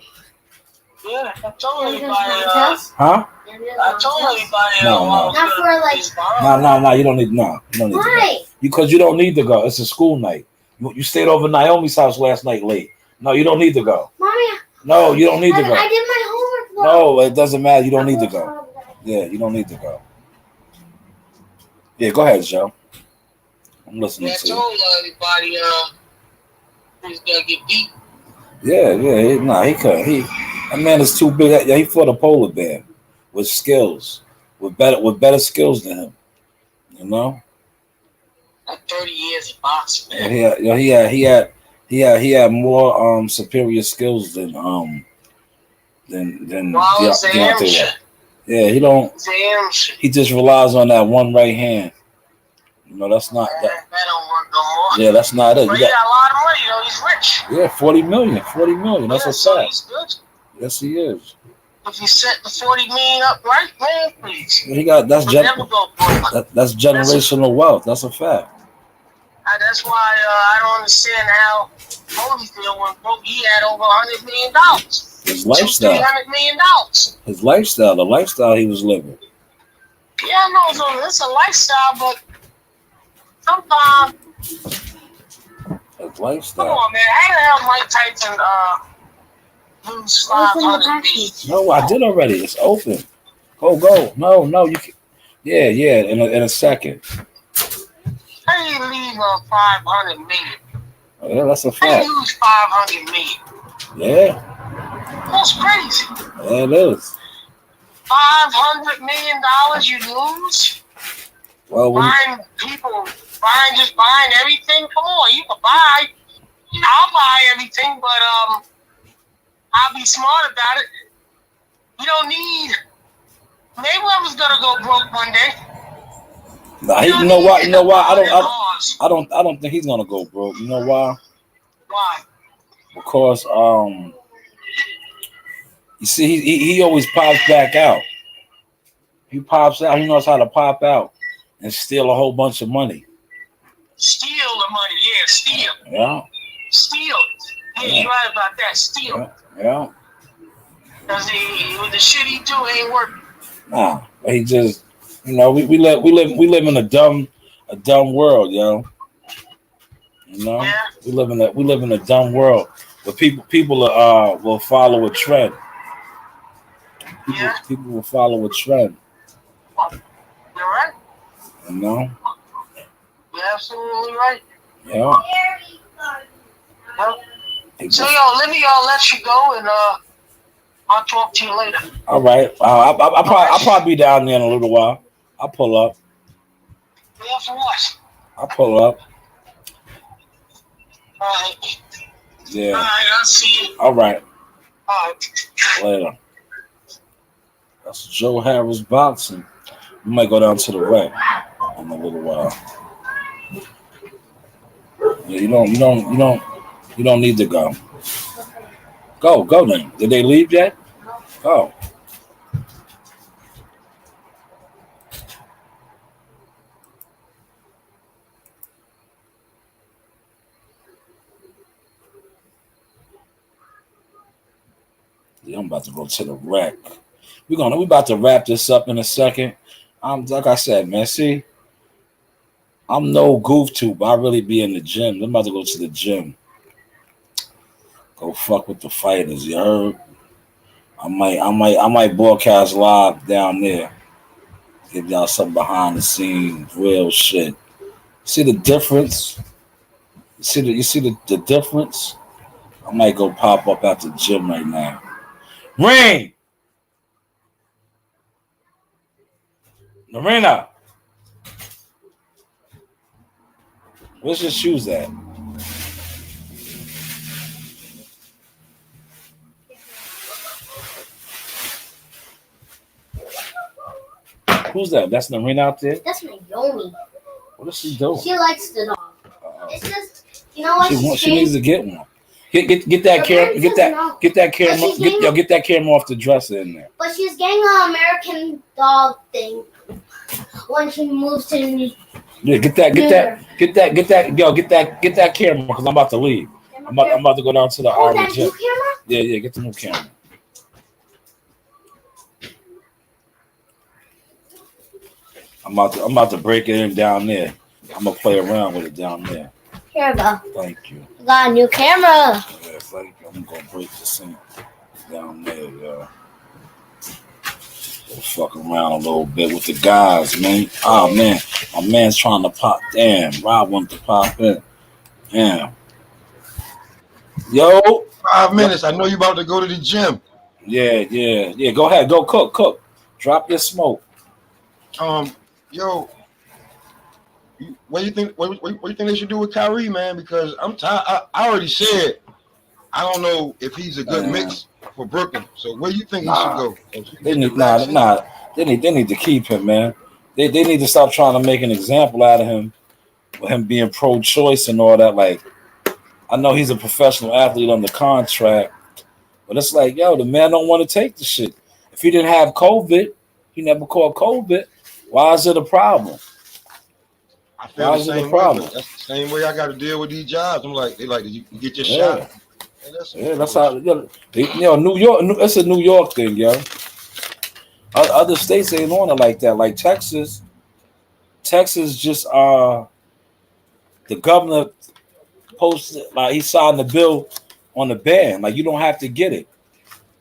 Yeah, I told Can I go to everybody. Mom's house? Huh? Can I go to I Mom's told house? everybody. No. Not for, like- No. You don't need. No, you don't need to go. Why? Because you don't need to go. It's a school night. You stayed over Naomi's house last night late. No, you don't need to go. Mommy, No, you don't need to I go. did my homework. No, it doesn't matter. You don't need to go. Yeah, you don't need to go. Yeah, go ahead, Joe. I'm listening Yeah, I to you. told everybody. He's gonna get beat. Yeah. He could. That man is too big. Yeah, he fought a polar bear with skills, with better skills than him. You know. Like 30 years of boxing, man. He had more superior skills than Well, it's the amateur. Yeah, he don't. It's the amateur. He just relies on that one right hand. You know, that's not that. That don't work no more. Yeah, that's not it. But You he got, got a lot of money, you know. He's rich. yeah, 40 million. 40 million. That's Yeah, a so fact. he's good. Yes, he is. If you set the 40 million up right, man, please. He got that's He'll never go broke. that's generational wealth. That's a fact. That's why I don't understand how Holyfield went broke. He had over $100 million. His lifestyle. $300 million. His lifestyle. The lifestyle he was living. Yeah, I know it's a lifestyle, but sometimes, His come lifestyle. on, man. How the hell Mike Tyson lose Open the 500 million? package. No, I did already. It's open. Go. No, you can. Yeah. In a second. How do you leave 500 million? Yeah, that's a How do fact. you lose 500 million? Yeah, That's crazy. yeah, it is. $500 million you lose? Well, Buying everything? Come on, you can buy. I'll buy everything, but I'll be smart about it. You don't need. Mayweather's gonna go broke one day. you know why? I don't think he's gonna go broke. You know why? Why? Because you see, he always pops back out. He pops out. He knows how to pop out and steal a whole bunch of money. Steal the money, yeah, steal. Yeah. Steal it. Yeah, you're right about that. Steal it. Yeah. Because with the shit he do, it ain't working. Nah, he just, we live in a dumb world, yo. You know, Yeah. we live in a dumb world where people will follow a trend. People will follow a trend. You're right. You know. You're absolutely right. Yeah. Yep. So let you go, and I'll talk to you later. All right. I'll probably be down there in a little while. I'll pull up. Yeah, for what? I'll pull up. All right. Yeah. All right, I'll see you. All right. All right. Later. That's Joe Harris boxing. We might go down to the rec in a little while. Yeah, you don't need to go. Go then. Did they leave yet? Go. Yeah, I'm about to go to the rec. We about to wrap this up in a second. Like I said, man. See, I'm no goof tube. I really be in the gym. I'm about to go to the gym. Go fuck with the fighters. You heard? I might broadcast live down there. Give y'all some behind the scenes, real shit. See the difference? You see the difference? I might go pop up at the gym right now. Ring! Marina, where's your shoes at? Who's that? That's Marina out there? That's my Yomi. What is she doing? She likes the dog. It's just, you know what? She needs to get one. Get that camera. Get that camera. Get that camera off the dresser in there. But she's getting an American dog thing when she moves to New. Yeah, get that camera because I'm about to leave. I'm about to go down to the that gym. new camera? Yeah, get the new camera. I'm about to break it in down there. I'm gonna play around with it down there. Here we go. Thank you. Got a new camera. Yeah, thank you. I'm gonna break this in down there, yo. Go fuck around a little bit with the guys, man. Oh man, my man's trying to pop. Damn, Rob wanted to pop in. Damn. Yo. 5 minutes. I know you about to go to the gym. Yeah. Go ahead. Go cook. Drop your smoke. Yo, what do you think? What do you think they should do with Kyrie, man? Because I'm tired. I already said I don't know if he's a good mix for Brooklyn. So where do you think he should go? They need to keep him, man. They need to stop trying to make an example out of him, with him being pro-choice and all that. Like, I know he's a professional athlete on the contract, but it's like, yo, the man don't want to take the shit. If he didn't have COVID, he never caught COVID. Why is it a problem? I feel the same way. That's the same way I got to deal with these jobs. I'm like, did you get your shot? That's how. New York. It's a New York thing, yo. Other states ain't on it like that. Like Texas just the governor posted, like, he signed the bill on the ban. Like, you don't have to get it.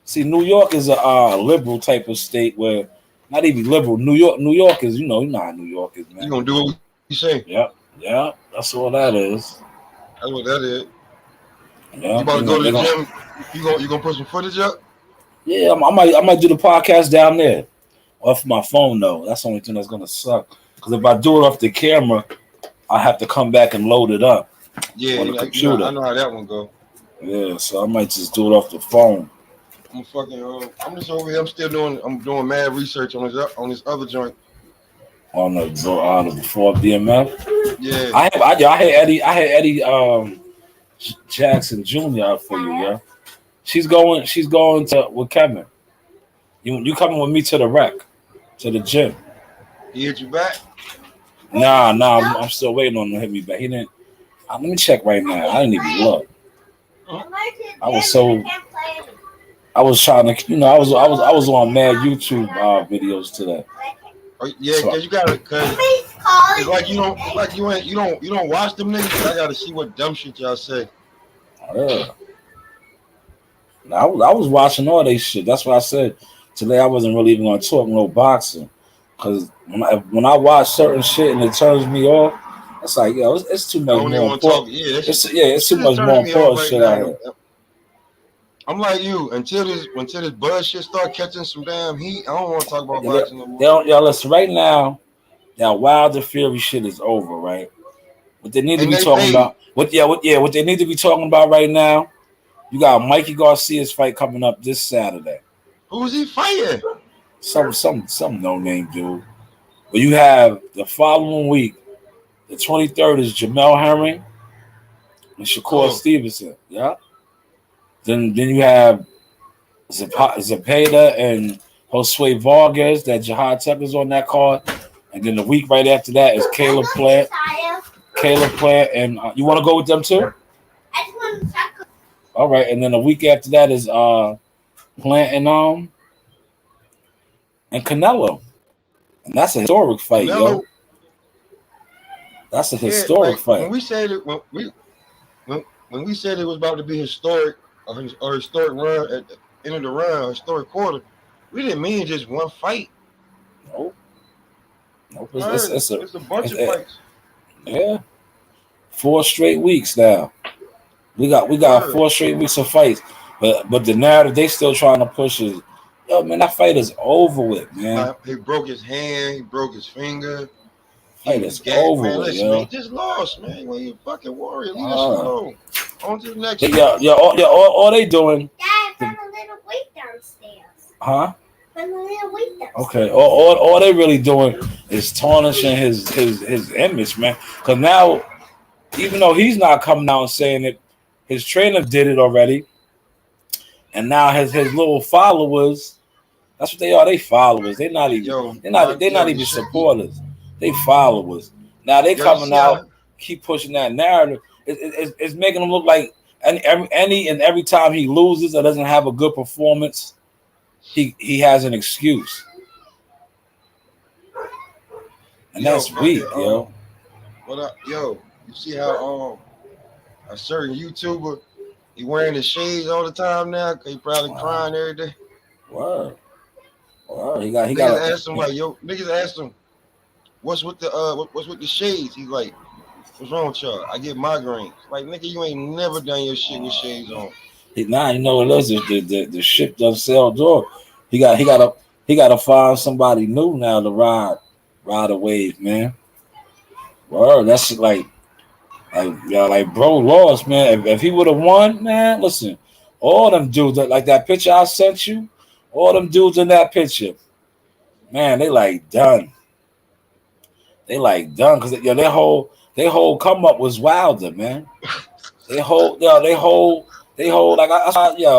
See, New York is a liberal type of state where. Not even liberal. New York is, you know how New York is, man. You gonna do what you say? Yeah. That's all that is. That's what that is. Yeah. You about to go to the gym? You gonna put some footage up? Yeah, I might do the podcast down there, off my phone though. That's the only thing that's gonna suck. Because if I do it off the camera, I have to come back and load it up. Yeah, on the computer. I know how that one go. Yeah, so I might just do it off the phone. I'm just over here. I'm doing mad research on this other joint. On the 4 BMF. Yeah. I had Eddie Jackson Jr. out for you, yeah. She's going to with Kevin. You coming with me to the rec, to the gym. He hit you back? Nah, I'm still waiting on him to hit me back. He didn't. Let me check right now. I didn't even look. I was trying to, I was on mad YouTube videos today. Oh, yeah, because you gotta, it's like you don't watch them niggas. I gotta see what dumb shit y'all say. Yeah. I was watching all they shit. That's what I said today. I wasn't really even gonna talk no boxing, because when I watch certain shit and it turns me off, it's like, yo, it's too much more important. It's too much more important shit out here. I'm like you. Until this bullshit start catching some damn heat, I don't want to talk about boxing no more. Y'all listen, right now, that Wilder Fury shit is over, right? What they need to be talking about, what they need to be talking about right now, you got Mikey Garcia's fight coming up this Saturday. Who's he fighting? Some no name dude. But you have the following week, the 23rd is Jamel Herring and Shakur Stevenson. Yeah. Then you have Zepeda and Josue Vargas, that Jihad Tucker's on that card. And then the week right after that is Caleb Plant, and you want to go with them too? All right, and then the week after that is Plant and Canelo. And that's a historic fight, yo. That's a historic fight. When we said it, when we said it was about to be historic, or historic run at the end of the run, historic quarter, we didn't mean just one fight. Nope. It's a bunch of fights. Yeah. 4 straight weeks now. We got 4 straight weeks of fights. But the narrative they still trying to push is Yo, man, that fight is over with, man. He broke his hand. He broke his finger. Fight is over Man, with, listen, yo. man, he just lost, man. When you a fucking warrior, leave that shit alone. On to the next one. All they doing. Dad, found a little weight downstairs. Huh? Found a little weight downstairs. Okay. All they really doing is tarnishing his image, man. Because now, even though he's not coming out and saying it, his trainer did it already. And now his little followers, that's what they are. They followers. They're not even even supporters. They followers. Now they coming out, keep pushing that narrative. It's making them look like every time he loses or doesn't have a good performance, he has an excuse. And that's weak, yo. You see how a certain YouTuber, he wearing his shades all the time now? He probably crying every day. Wow. He Niggas got. asked him niggas asked him, what's with the shades? He's like, what's wrong with y'all? I get migraines. Like, nigga, you ain't never done your shit with shades on. Nah, you know what it is. The ship doesn't sell door. He got to find somebody new now to ride a wave, man. Word, that's like bro lost, man. If he would have won, man, listen, all them dudes like that picture I sent you, all them dudes in that picture, man, they like done. They like done because their whole come up was Wilder, man. They whole like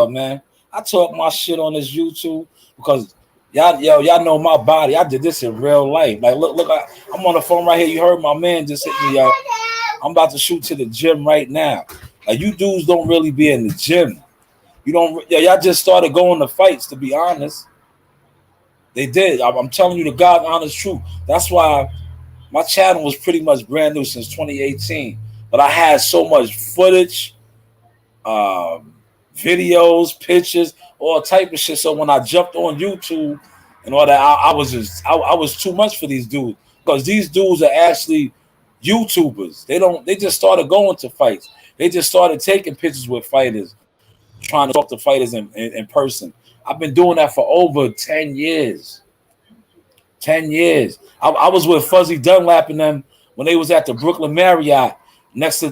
man. I talk my shit on this YouTube because y'all know my body. I did this in real life. Like look, I'm on the phone right here. You heard my man just hit me up. I'm about to shoot to the gym right now. Like you dudes don't really be in the gym. You don't. Y'all just started going to fights. To be honest, they did. I'm telling you the God honest truth. That's why my channel was pretty much brand new since 2018. But I had so much footage, videos, pictures, all type of shit. So when I jumped on YouTube and all that, I was too much for these dudes because these dudes are actually YouTubers. They just started going to fights. They just started taking pictures with fighters, trying to talk to fighters in person. I've been doing that for over 10 years. 10 years. I was with Fuzzy Dunlap and them when they was at the Brooklyn Marriott next to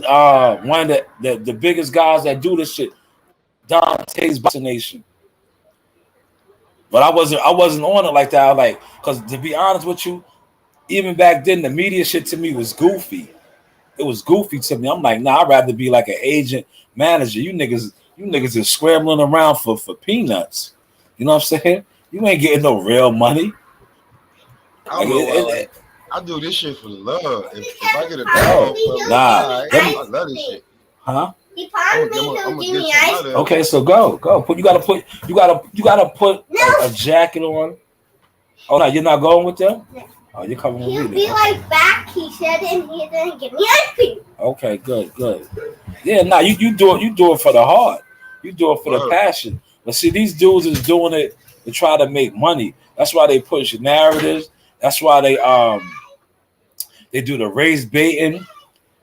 one of the biggest guys that do this shit, Dante's Vaccination. But I wasn't on it like that. Like, because to be honest with you, even back then the media shit to me was goofy. It was goofy to me. I'm like, nah, I'd rather be like an agent manager. You niggas is scrambling around for peanuts. You know what I'm saying? You ain't getting no real money. I do this shit for love. If I get a dog, I love this shit. Huh? He promised me he'll give me ice cream. Okay, so go. You gotta put a jacket on. Oh no, you're not going with them? No. Oh, you're coming with me. He'll be right back, he said, and he didn't give me ice cream. Okay, good. Yeah, nah, you do it for the heart. You do it for the passion. But see, these dudes is doing it to try to make money. That's why they push narratives. That's why they do the race baiting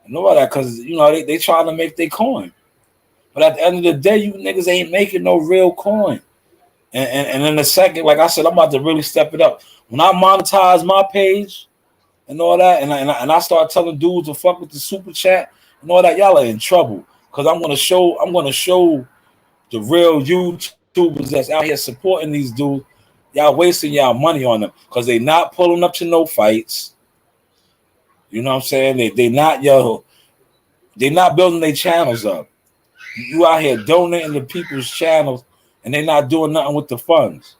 and all that, because they trying to make their coin. But at the end of the day, you niggas ain't making no real coin. And in a second, like I said, I'm about to really step it up. When I monetize my page and all that, and I start telling dudes to fuck with the super chat and all that, y'all are in trouble. Because I'm gonna show the real YouTubers that's out here supporting these dudes. Y'all wasting y'all money on them because they not pulling up to no fights. You know what I'm saying? They not building their channels up. You out here donating to people's channels and they not doing nothing with the funds.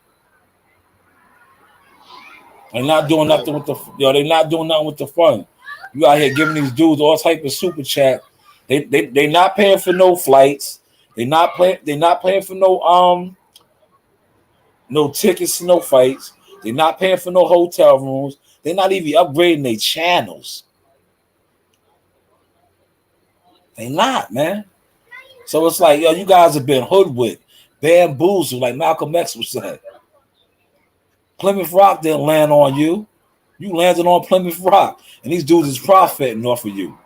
They're not doing nothing with they're not doing nothing with the funds. You out here giving these dudes all type of super chat. They not paying for no flights. They not paying for no tickets to no fights. They're not paying for no hotel rooms. They're not even upgrading their channels. They not, man. So it's like, you guys have been hoodwinked, bamboozled, like Malcolm X was saying. Plymouth Rock didn't land on you. You landed on Plymouth Rock. And these dudes is profiting off of you.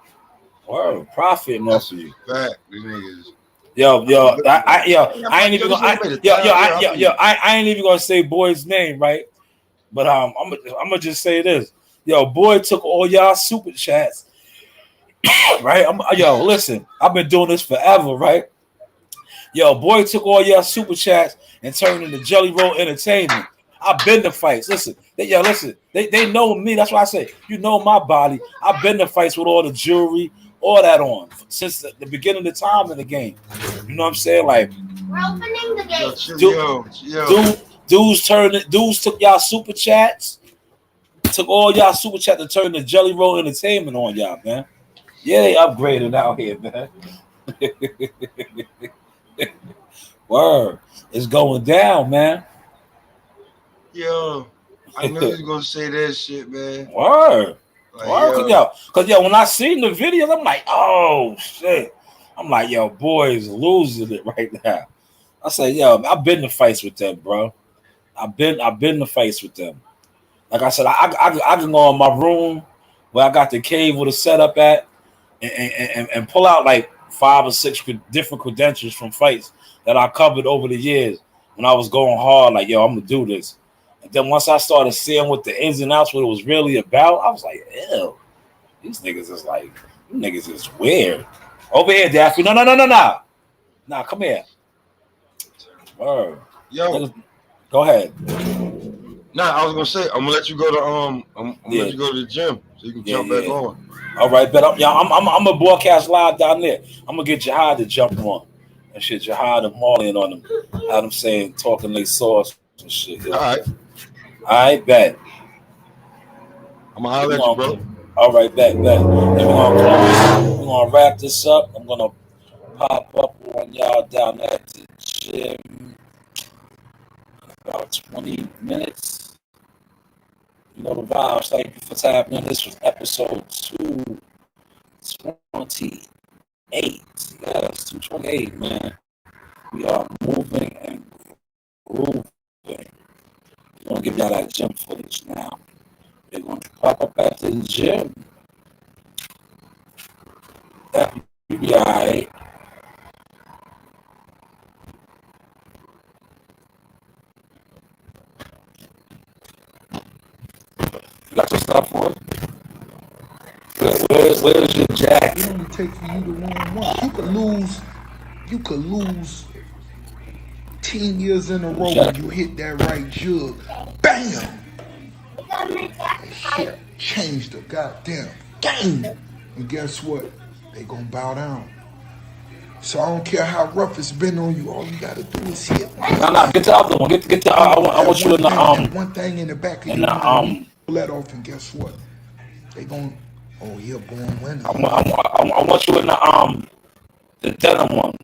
Or profiting off of you. Fact, these niggas. Yo, I ain't even This gonna, nigga made a I ain't even gonna say boy's name, right? But I'm gonna just say this. Yo, boy took all y'all super chats, right? Listen, I've been doing this forever, right? Yo, boy took all y'all super chats and turned into Jelly Roll Entertainment. I've been to fights. Listen, they know me. That's why I say, you know my body. I've been to fights with all the jewelry, all that on since the beginning of the time in the game. You know what I'm saying? Like, We're opening the gate. dudes took y'all super chats, took all y'all super chat to turn the Jelly Roll Entertainment on y'all, man. Yeah, they upgraded out here, man. Word, it's going down, man. Yo, I knew you was gonna say that shit, man. Word. Like, Word, cause when I seen the videos, I'm like, oh shit. I'm like, yo, boys losing it right now. I said, yo, I've been to fights with them, bro. I've been to fights with them. Like I said, I can go in my room where I got the cave with a setup at and pull out like 5 or 6 different credentials from fights that I covered over the years when I was going hard. Like, yo, I'm gonna do this. And then once I started seeing what the ins and outs, what it was really about, I was like, ew, these niggas is like, you niggas is weird. Over here, Daffy. No. Nah, come here. Word. yo, go ahead. Nah, I was gonna say I'm gonna let you go to I'm gonna let you go to the gym so you can jump back on. All right, but I'm gonna broadcast live down there. I'm gonna get Jihad to jump on and shit. Jihad and Marley on them, how them saying talking they sauce and shit. All right, bet. I'm gonna holler at you, bro. All right, bet. Then we're gonna wrap this up. I'm gonna pop up on y'all down at the gym about 20 minutes. You know the vibes. Thank you for tapping in. This was episode 228. Yes, 228, man. We are moving and grooving. We're gonna give y'all that gym footage now. They're gonna pop up at the gym. That'll be alright. You got your stuff for it? Where's your jacket? It only takes for you to win once. You could lose 10 years in a row when you hit that right jug. Bam! That shit changed the goddamn game. And guess what? They gonna bow down. So I don't care how rough it's been on you. All you gotta do is hit. Nah, get the other one. Get the. I want you in the one thing in the back of your mind. Pull that off, and guess what? They gonna. Oh, you're born winner. I want you in the denim one.